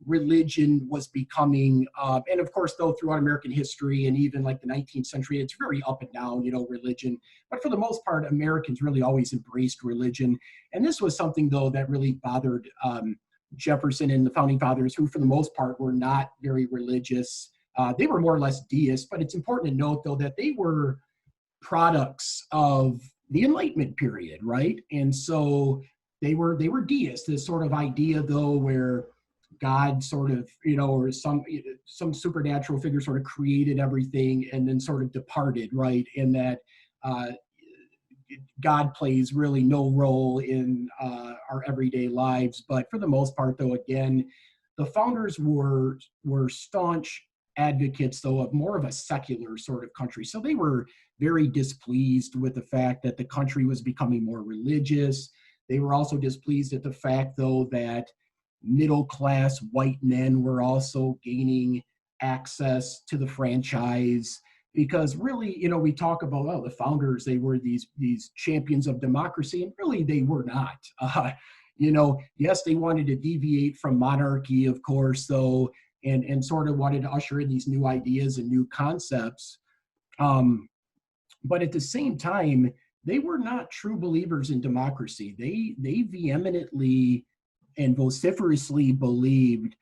B: religion was becoming, and of course, though, throughout American history and even like the 19th century, it's very up and down, religion. But for the most part, Americans really always embraced religion. And this was something, though, that really bothered Jefferson and the founding fathers, who for the most part were not very religious. They were more or less deists, but it's important to note, though, that they were products of the Enlightenment period, right? And so they were deists, this sort of idea, though, where God sort of, or some supernatural figure sort of created everything and then sort of departed, right? And that God plays really no role in our everyday lives. But for the most part, though, again, the founders were staunch advocates, though, of more of a secular sort of country. So they were very displeased with the fact that the country was becoming more religious. They were also displeased at the fact, though, that middle-class white men were also gaining access to the franchise, because really, we talk about, the founders, they were these champions of democracy, and really they were not. Yes, they wanted to deviate from monarchy, of course, though. and sort of wanted to usher in these new ideas and new concepts. But at the same time, they were not true believers in democracy. They vehemently and vociferously believed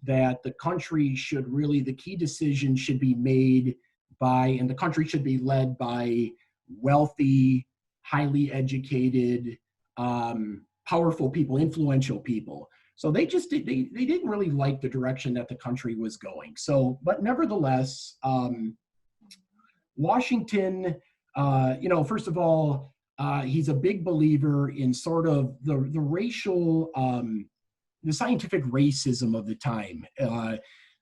B: that the country should really, the key decision should be made by, and the country should be led by wealthy, highly educated, powerful people, influential people. So they didn't really like the direction that the country was going. So, but nevertheless, Washington, first of all, he's a big believer in sort of the racial, the scientific racism of the time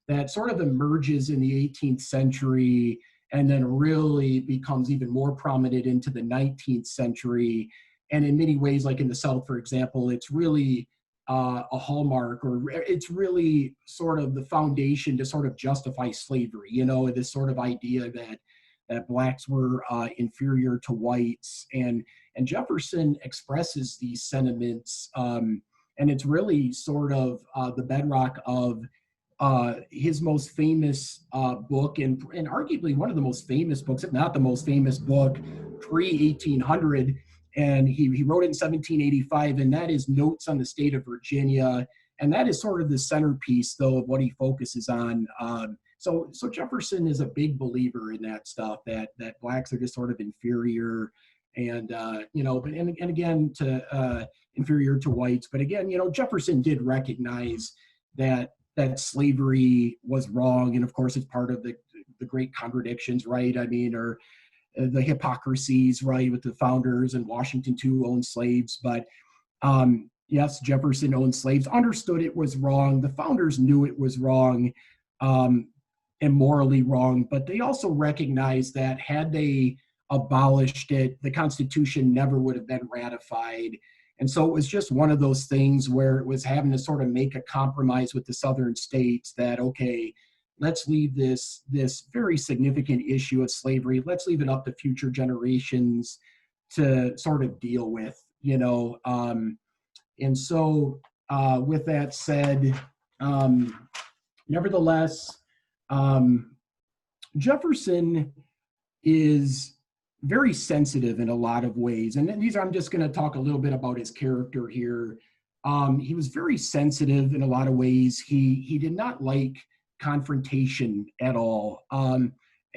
B: that sort of emerges in the 18th century and then really becomes even more prominent into the 19th century. And in many ways, like in the South, for example, it's really a hallmark, or it's really sort of the foundation to sort of justify slavery, this sort of idea that blacks were inferior to whites. And Jefferson expresses these sentiments, and it's really sort of the bedrock of his most famous book, and arguably one of the most famous books, if not the most famous book, pre-1800. And he wrote it in 1785, and that is Notes on the State of Virginia. And that is sort of the centerpiece, though, of what he focuses on. So Jefferson is a big believer in that stuff, that blacks are just sort of inferior, and again to inferior to whites. But again, Jefferson did recognize that slavery was wrong, and of course it's part of the great contradictions, right? I mean, or the hypocrisies, right, with the founders, and Washington too owned slaves. But yes, Jefferson owned slaves, understood it was wrong. The founders knew it was wrong, and morally wrong, but they also recognized that had they abolished it, the Constitution never would have been ratified. And so it was just one of those things where it was having to sort of make a compromise with the southern states that, okay, let's leave this very significant issue of slavery, let's leave it up to future generations to sort of deal with, And so with that said, nevertheless, Jefferson is very sensitive in a lot of ways. And I'm just going to talk a little bit about his character here. He was very sensitive in a lot of ways. He did not like confrontation at all. I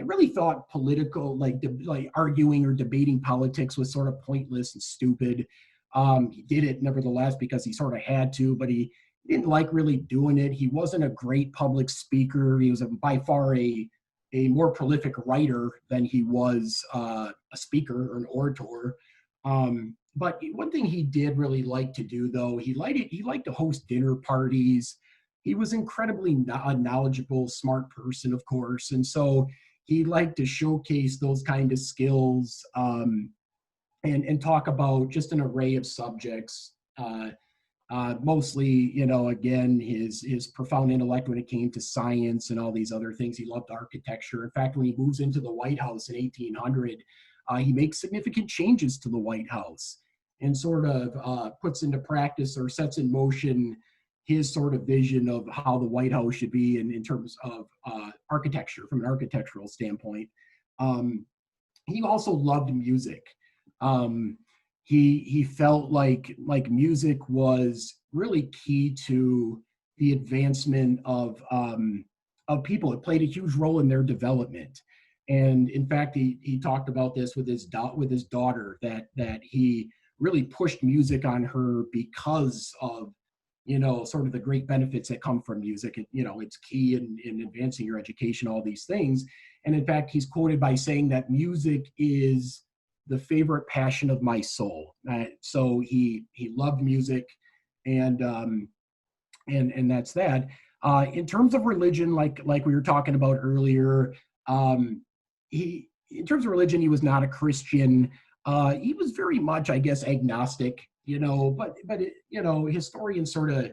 B: really thought political, like arguing or debating politics was sort of pointless and stupid. He did it nevertheless because he sort of had to, but he didn't like really doing it. He wasn't a great public speaker. He was by far a more prolific writer than he was a speaker or an orator. But one thing he did really like to do, though, he liked to host dinner parties. He was incredibly knowledgeable, smart person, of course. And so he liked to showcase those kind of skills and talk about just an array of subjects. Mostly, again, his profound intellect when it came to science and all these other things. He loved architecture. In fact, when he moves into the White House in 1800, he makes significant changes to the White House and sort of puts into practice or sets in motion his sort of vision of how the White House should be in terms of architecture, from an architectural standpoint. He also loved music. He felt like music was really key to the advancement of people. It played a huge role in their development. And in fact, he talked about this with his daughter, that he really pushed music on her because of, sort of the great benefits that come from music. It's key in advancing your education, all these things. And in fact, he's quoted by saying that music is the favorite passion of my soul. So he loved music, and that's that. In terms of religion, like we were talking about earlier, in terms of religion, he was not a Christian. He was very much, I guess, agnostic. But historians sort of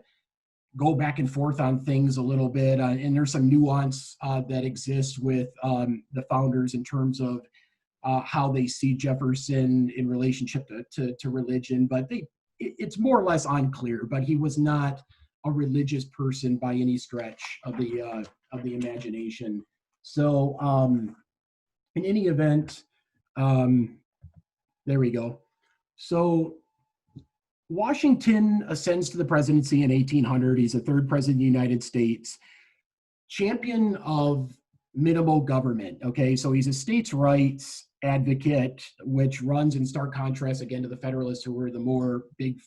B: go back and forth on things a little bit, and there's some nuance that exists with the founders in terms of how they see Jefferson in relationship to religion, but it's more or less unclear. But he was not a religious person by any stretch of the imagination. So in any event, there we go. So Washington ascends to the presidency in 1800. He's the third president of the United States, champion of minimal government. Okay, so he's a states' rights advocate, which runs in stark contrast again to the Federalists, who were the more big,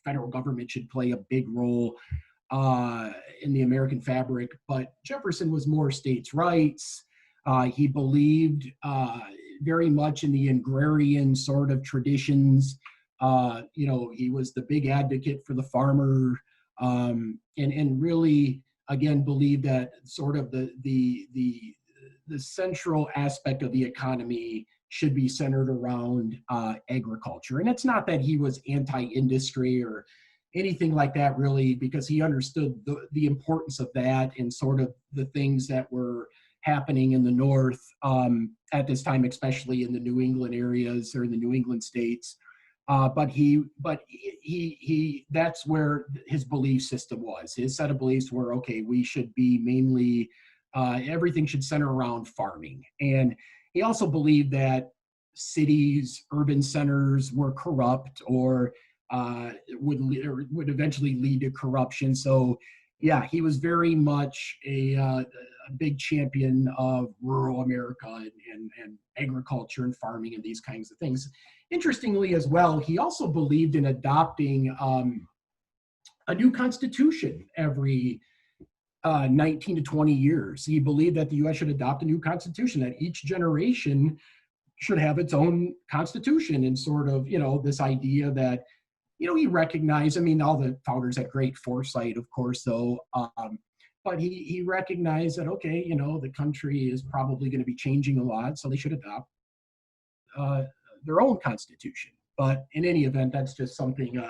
B: federal government should play a big role in the American fabric. But Jefferson was more states' rights. He believed very much in the agrarian sort of traditions. He was the big advocate for the farmer, and really, again, believed that sort of the central aspect of the economy should be centered around agriculture. And it's not that he was anti-industry or anything like that, really, because he understood the importance of that and sort of the things that were happening in the North at this time, especially in the New England areas or in the New England states. But that's where his belief system was. His set of beliefs were, okay, we should be mainly, everything should center around farming. And he also believed that cities, urban centers were corrupt or would eventually lead to corruption. So yeah, he was very much a big champion of rural America and agriculture and farming and these kinds of things. Interestingly as well, he also believed in adopting a new constitution every 19 to 20 years. He believed that the U.S. should adopt a new constitution, that each generation should have its own constitution, and sort of, this idea that, he recognized, all the founders had great foresight, of course, though, but he recognized that, okay, the country is probably going to be changing a lot, so they should adopt their own constitution. But in any event, that's just something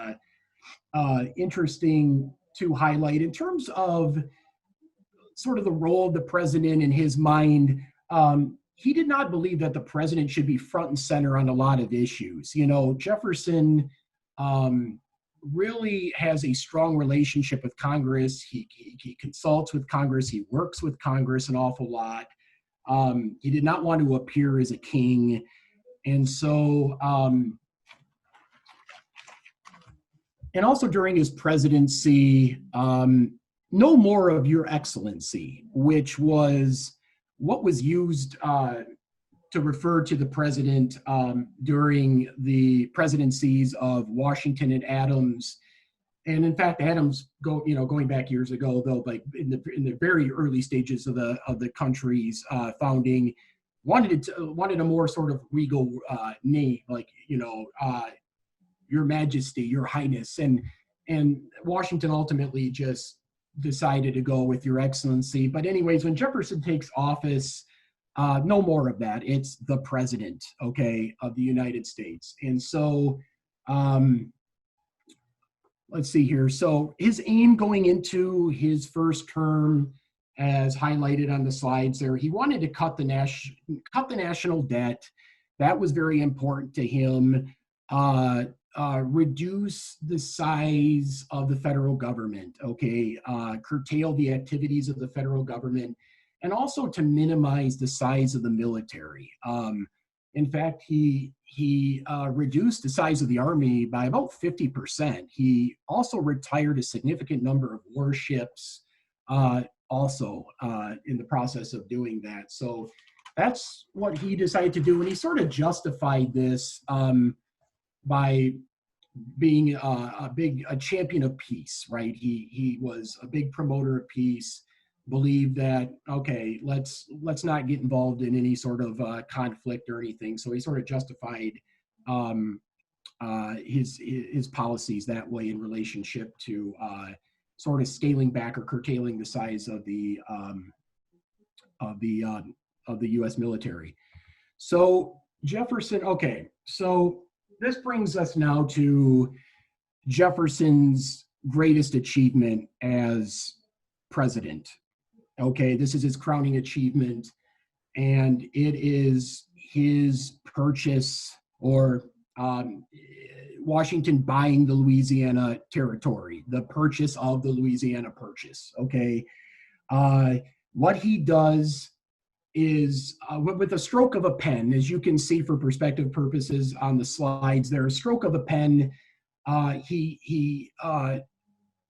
B: interesting to highlight in terms of sort of the role of the president in his mind. He did not believe that the president should be front and center on a lot of issues. Jefferson really has a strong relationship with Congress. He consults with Congress. He works with Congress an awful lot. He did not want to appear as a king. And so, and also during his presidency, no more of your excellency, which was what was used to refer to the president during the presidencies of Washington and Adams. And in fact, Adams, going back years ago, though, like in the very early stages of the country's founding, wanted a more sort of regal name, like Your Majesty, Your Highness, and Washington ultimately just decided to go with Your Excellency. But anyways, when Jefferson takes office, no more of that. It's the president, okay, of the United States. And so, let's see here. So his aim going into his first term, as highlighted on the slides there, he wanted to cut the national debt. That was very important to him. Reduce the size of the federal government, okay, curtail the activities of the federal government, and also to minimize the size of the military. In fact, he reduced the size of the army by about 50%. He also retired a significant number of warships also in the process of doing that. So that's what he decided to do. And he sort of justified this by being a champion of peace, right? He was a big promoter of peace, believed that, okay, let's not get involved in any sort of conflict or anything. So he sort of justified his policies that way in relationship to sort of scaling back or curtailing the size of the U.S. military. So Jefferson, okay, so this brings us now to Jefferson's greatest achievement as president. Okay, this is his crowning achievement, and it is his purchase, or Washington buying the Louisiana territory, the purchase of the Louisiana Purchase, okay? What he does is, with a stroke of a pen, as you can see for perspective purposes on the slides there, a stroke of a pen, he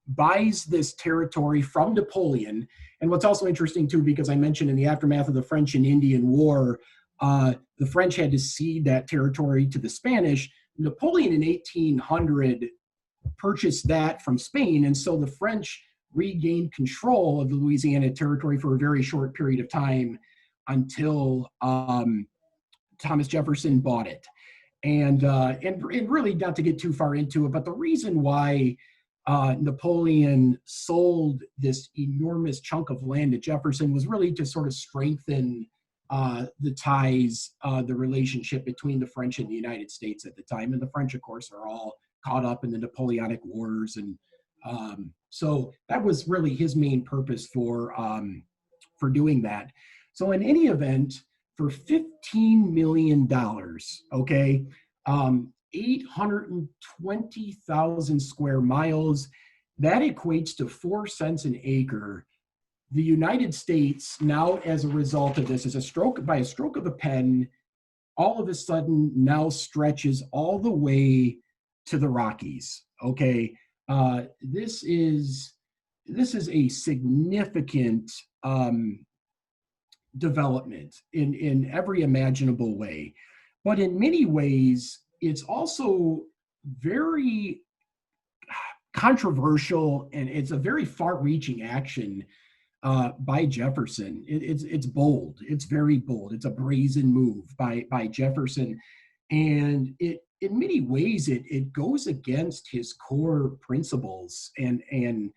B: buys this territory from Napoleon. And what's also interesting too, because I mentioned in the aftermath of the French and Indian War, the French had to cede that territory to the Spanish. Napoleon in 1800 purchased that from Spain, and so the French regained control of the Louisiana territory for a very short period of time until Thomas Jefferson bought it. And really, not to get too far into it, but the reason why Napoleon sold this enormous chunk of land to Jefferson was really to sort of strengthen the ties, the relationship between the French and the United States at the time. And the French, of course, are all caught up in the Napoleonic Wars. And so that was really his main purpose for doing that. So in any event, for $15 million, okay, 820,000 square miles, that equates to 4 cents an acre. The United States now, as a result of this, by a stroke of a pen, all of a sudden now stretches all the way to the Rockies. Okay, this is a significant development in every imaginable way, but in many ways, it's also very controversial, and it's a very far-reaching action by Jefferson. It's bold. It's very bold. It's a brazen move by Jefferson, and in many ways it goes against his core principles, and in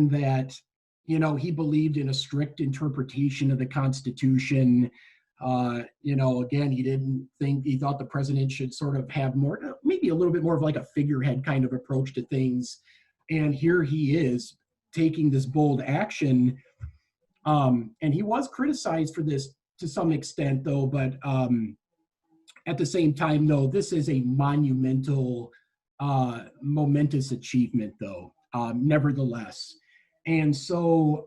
B: that, you know, he believed in a strict interpretation of the Constitution. Again, he thought the president should sort of have more, maybe a little bit more of like a figurehead kind of approach to things. And here he is taking this bold action. And he was criticized for this to some extent, though, but at the same time, though, this is a monumental, momentous achievement, though, nevertheless. And so,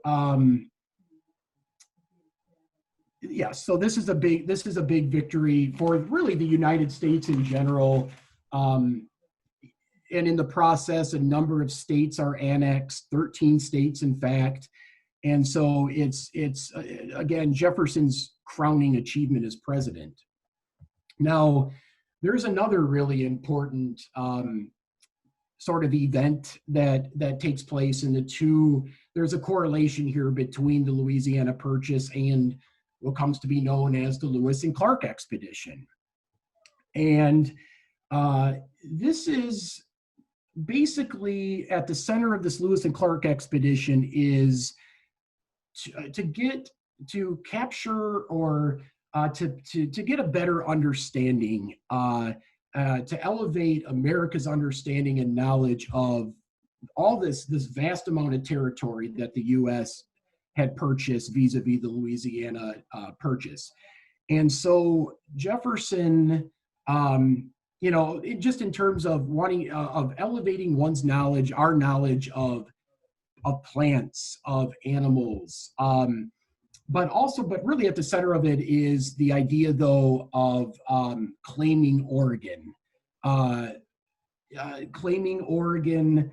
B: so this is a big victory for really the United States in general. And in the process, a number of states are annexed, 13 states, in fact. And so it's again, Jefferson's crowning achievement as president. Now, there's another really important sort of event that takes place in the two. There's a correlation here between the Louisiana Purchase and what comes to be known as the Lewis and Clark expedition. And this is basically at the center of this Lewis and Clark expedition is to capture or to get a better understanding, to elevate America's understanding and knowledge of all this vast amount of territory that the U.S. had purchased vis-a-vis the Louisiana Purchase. And so Jefferson, just in terms of wanting, of elevating one's knowledge, our knowledge of plants, of animals, but really at the center of it is the idea, though, of claiming Oregon. Claiming Oregon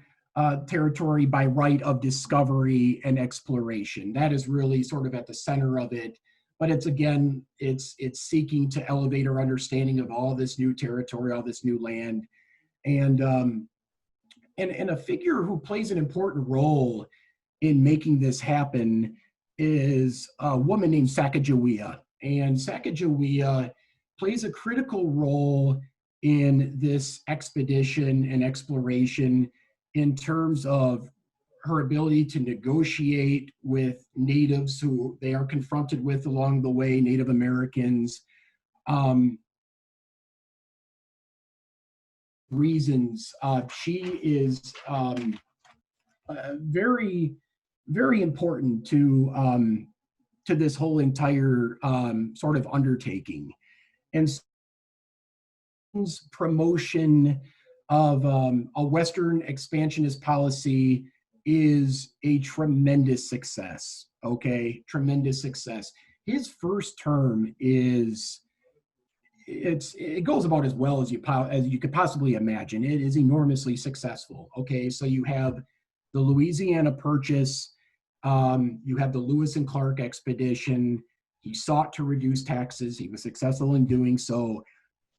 B: territory by right of discovery and exploration. That is really sort of at the center of it. But it's seeking to elevate our understanding of all this new territory, all this new land. And a figure who plays an important role in making this happen is a woman named Sacagawea. And Sacagawea plays a critical role in this expedition and exploration in terms of her ability to negotiate with natives who they are confronted with along the way, Native Americans. Reasons she is very, very important to this whole entire sort of undertaking. And promotion of a Western expansionist policy is a tremendous success. Okay, tremendous success. His first term is it goes about as well as you could possibly imagine. It is enormously successful. Okay, so you have the Louisiana Purchase, you have the Lewis and Clark expedition. He sought to reduce taxes. He was successful in doing so.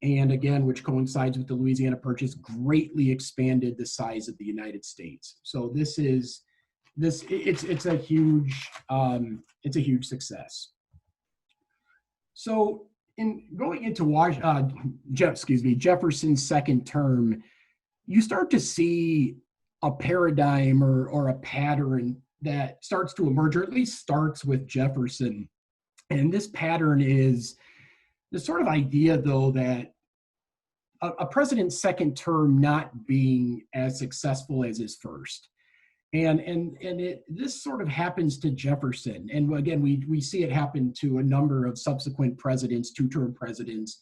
B: And again, which coincides with the Louisiana Purchase, greatly expanded the size of the United States. So it's a huge success. So in going into Jefferson's second term, you start to see a paradigm or a pattern that starts to emerge, or at least starts with Jefferson. And this pattern is the sort of idea, though, that a president's second term not being as successful as his first. This sort of happens to Jefferson. And again, we see it happen to a number of subsequent presidents, two-term presidents,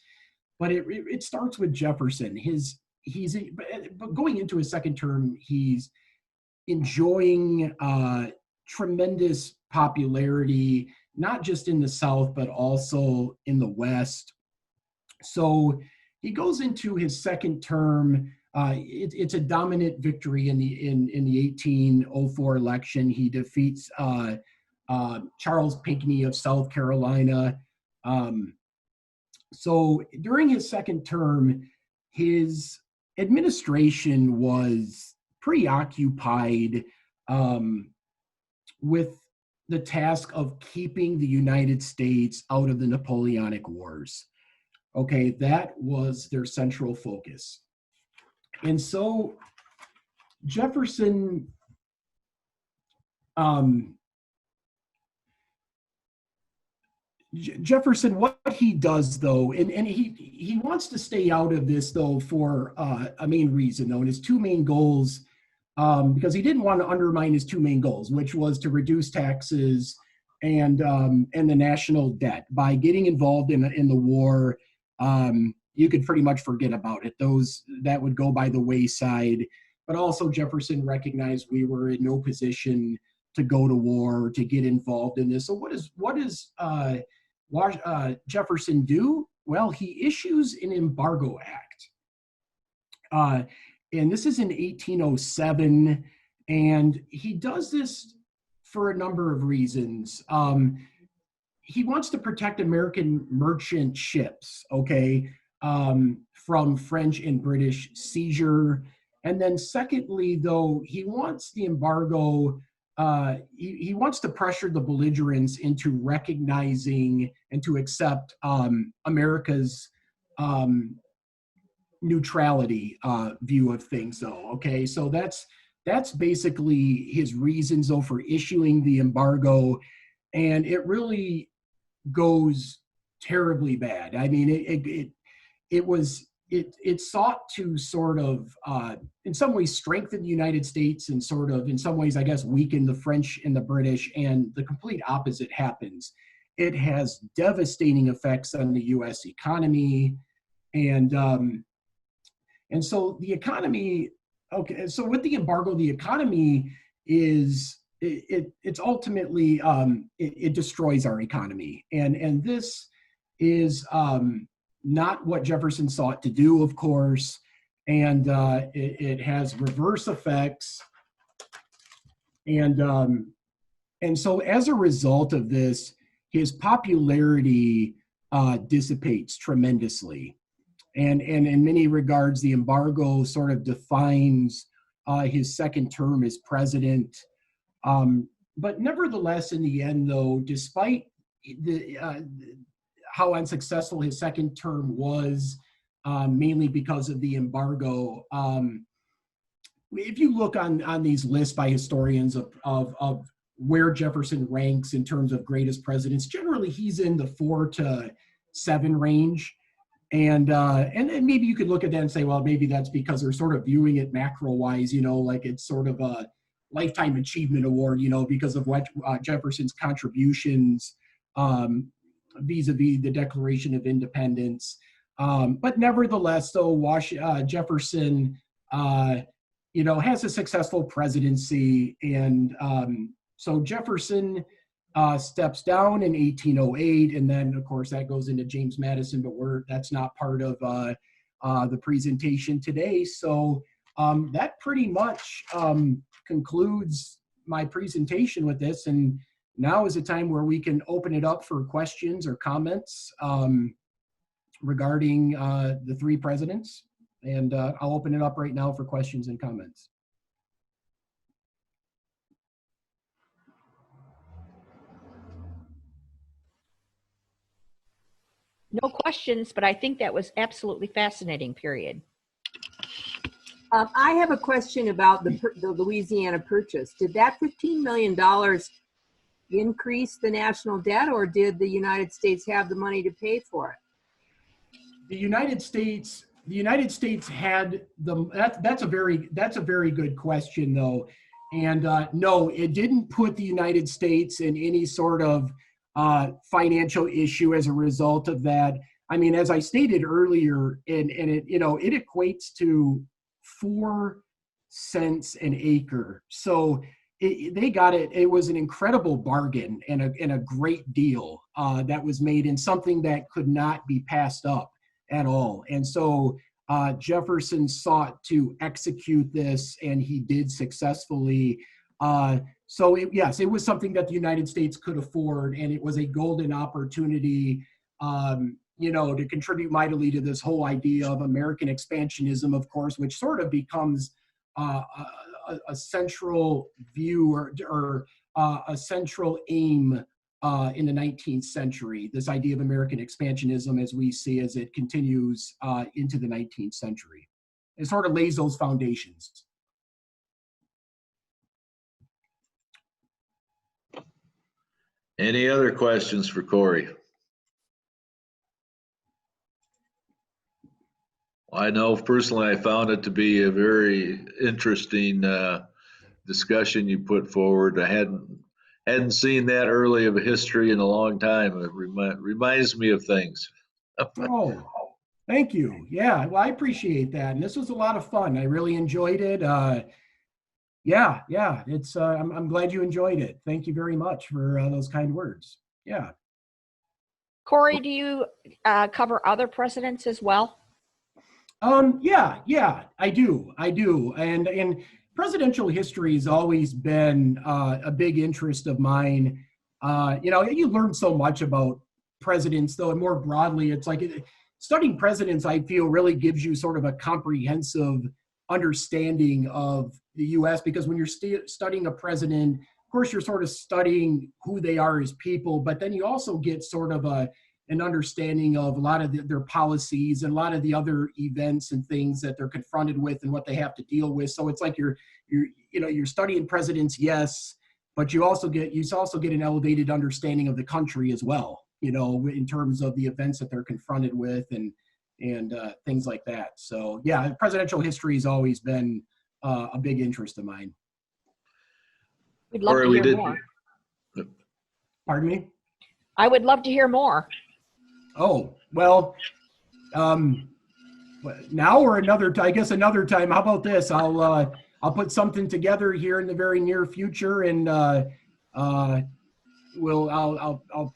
B: but it starts with Jefferson. But going into his second term, he's enjoying tremendous popularity, not just in the South, but also in the West. So he goes into his second term. It's a dominant victory in the 1804 election. He defeats Charles Pinckney of South Carolina. So during his second term, his administration was preoccupied with the task of keeping the United States out of the Napoleonic Wars. Okay, that was their central focus. And so Jefferson what he does, though, and he wants to stay out of this, though, for a main reason, though, and his two main goals, because he didn't want to undermine his two main goals, which was to reduce taxes and the national debt. By getting involved in the war, you could pretty much forget about it. That would go by the wayside. But also Jefferson recognized we were in no position to go to war, to get involved in this. So what does Jefferson do? Well, he issues an Embargo Act. And this is in 1807. And he does this for a number of reasons. He wants to protect American merchant ships, okay, from French and British seizure. And then secondly, though, he wants the embargo, he wants to pressure the belligerents into recognizing and to accept America's neutrality view of things, though, okay? So that's basically his reasons, though, for issuing the embargo. And it really goes terribly bad. I mean, it sought to sort of, in some ways, strengthen the United States and sort of, in some ways, I guess, weaken the French and the British, and the complete opposite happens. It has devastating effects on the U.S. economy, and so the economy, okay, so with the embargo, the economy is, it's ultimately, it destroys our economy. And this is not what Jefferson sought to do, of course. And it has reverse effects. And so as a result of this, his popularity dissipates tremendously. And in many regards, the embargo sort of defines his second term as president. But nevertheless, in the end, though, despite how unsuccessful his second term was, mainly because of the embargo, if you look on these lists by historians of where Jefferson ranks in terms of greatest presidents, generally he's in the 4 to 7 range. And maybe you could look at that and say, well, maybe that's because they're sort of viewing it macro-wise, like it's sort of a lifetime achievement award, because of what Jefferson's contributions vis-a-vis the Declaration of Independence. But nevertheless, though, Jefferson has a successful presidency. And so Jefferson steps down in 1808, and then of course that goes into James Madison, but that's not part of the presentation today. So that pretty much concludes my presentation with this, and now is a time where we can open it up for questions or comments regarding the three presidents, and I'll open it up right now for questions and comments.
C: No questions, but I think that was absolutely fascinating, period.
D: I have a question about the Louisiana Purchase. Did that $15 million increase the national debt, or did the United States have the money to pay for it?
B: The United States had that's a very good question, though. And no, it didn't put the United States in any sort of financial issue as a result of that. I mean, as I stated earlier, and it it equates to 4 cents an acre. So they got it. It was an incredible bargain and a great deal that was made, in something that could not be passed up at all. And so Jefferson sought to execute this, and he did successfully. So yes, it was something that the United States could afford, and it was a golden opportunity, to contribute mightily to this whole idea of American expansionism, of course, which sort of becomes a central view or a central aim in the 19th century, this idea of American expansionism as we see as it continues into the 19th century. It sort of lays those foundations.
E: Any other questions for Corey? I know personally I found it to be a very interesting discussion you put forward. I hadn't seen that early of a history in a long time. It reminds me of things.
B: Oh, thank you. Yeah, well, I appreciate that. And this was a lot of fun. I really enjoyed it. Yeah, it's I'm glad you enjoyed it. Thank you very much for those kind words. Yeah.
C: Corey, do you cover other presidents as well?
B: Yeah, I do. And presidential history has always been a big interest of mine. You learn so much about presidents, though, and more broadly, it's like studying presidents, I feel, really gives you sort of a comprehensive understanding of the U.S., because when you're studying a president, of course, you're sort of studying who they are as people, but then you also get sort of an understanding of a lot of their policies and a lot of the other events and things that they're confronted with and what they have to deal with. So it's like you're studying presidents, yes, but you also get an elevated understanding of the country as well, in terms of the events that they're confronted with and things like that. So yeah, presidential history has always been a big interest of mine.
C: We'd love to hear more.
B: Pardon me?
C: I would love to hear more.
B: Oh, well, now or another time. How about this? I'll put something together here in the very near future, and I'll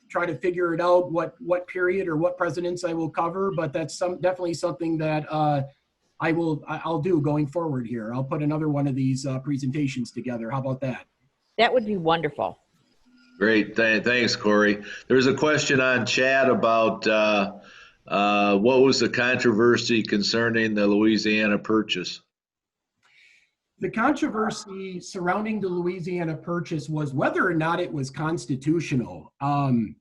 B: try to figure it out what period or what presidents I will cover. But that's definitely something that I'll do going forward here. I'll put another one of these presentations together. How about that?
C: That would be wonderful.
E: Great, thanks, Corey. There's a question on chat about what was the controversy concerning the Louisiana Purchase?
B: The controversy surrounding the Louisiana Purchase was whether or not it was constitutional. And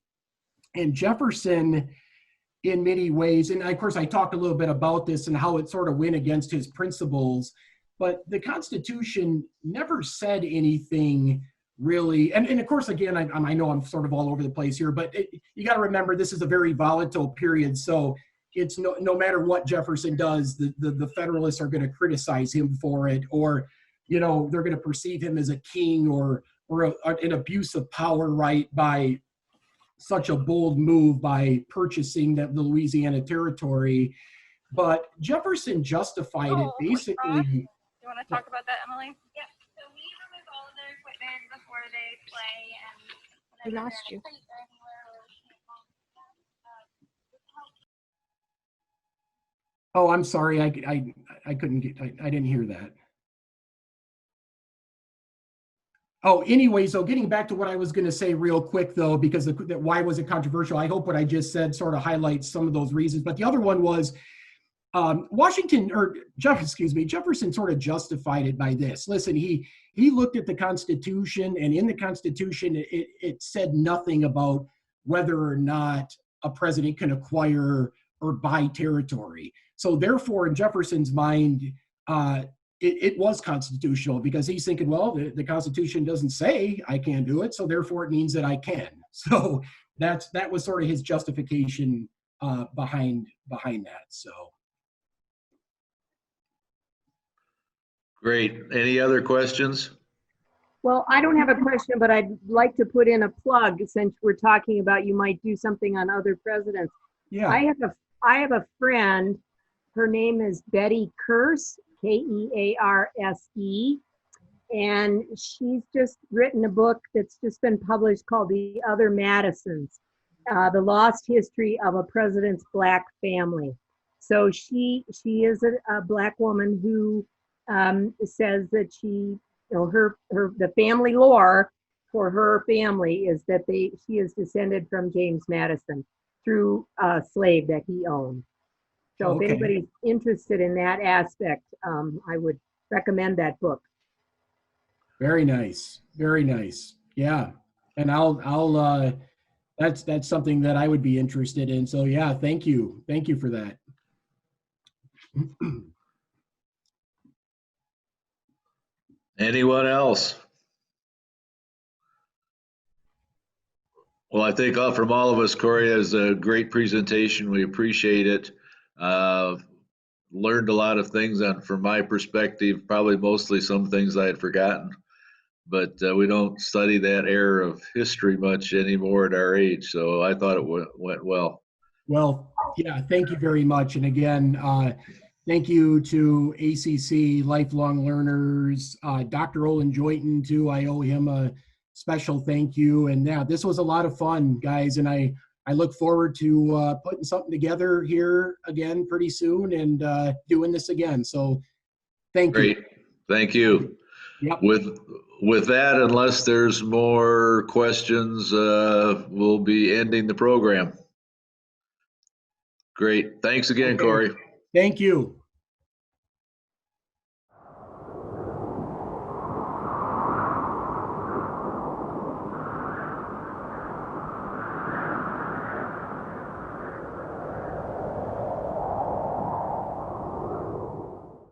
B: Jefferson, in many ways, and of course I talked a little bit about this and how it sort of went against his principles, but the Constitution never said anything really, and of course, again, I know I'm sort of all over the place here, but you got to remember this is a very volatile period. So it's no matter what Jefferson does, the Federalists are going to criticize him for it, or they're going to perceive him as a king or an abuse of power right by such a bold move by purchasing the Louisiana Territory. but Jefferson justified it basically.
F: You want to talk about that, Emily? Yep. So we remove all of their equipment before they play, and
C: We lost you.
B: Oh, I'm sorry. I couldn't get, I didn't hear that. Oh, anyway, so getting back to what I was going to say real quick, though, because why was it controversial? I hope what I just said sort of highlights some of those reasons. But the other one was Jefferson sort of justified it by this. Listen, he looked at the Constitution, and in the Constitution, it said nothing about whether or not a president can acquire or buy territory. So therefore, in Jefferson's mind, it was constitutional, because he's thinking, well, the Constitution doesn't say I can't do it, so therefore it means that I can. So that was sort of his justification behind that. So.
E: Great. Any other questions?
D: Well, I don't have a question, but I'd like to put in a plug, since we're talking about you might do something on other presidents.
B: Yeah.
D: I have a friend. Her name is Betty Kearse, Kearse, and she's just written a book that's just been published called The Other Madisons, The Lost History of a President's Black Family. So she is a Black woman who says that she, the family lore for her family is that she is descended from James Madison through a slave that he owned. So
B: Okay.
D: if anybody's interested in that aspect, I would recommend that book.
B: Very nice. Very nice. Yeah. And I'll that's something that I would be interested in. So yeah, thank you. Thank you for that.
E: Anyone else? Well, I think from all of us, Corey, has a great presentation. We appreciate it. Learned a lot of things from my perspective, probably mostly some things I had forgotten, but we don't study that era of history much anymore at our age. So I thought it went well.
B: Well, yeah, thank you very much. And again, thank you to ACC Lifelong Learners, Dr. Olin Joyton too. I owe him a special thank you. And yeah, this was a lot of fun, guys. And I look forward to putting something together here again pretty soon and doing this again. So thank you.
E: Great. Thank you.
B: Yep.
E: With that, unless there's more questions, we'll be ending the program. Great. Thanks again,
B: Okay.
E: Corey.
B: Thank you.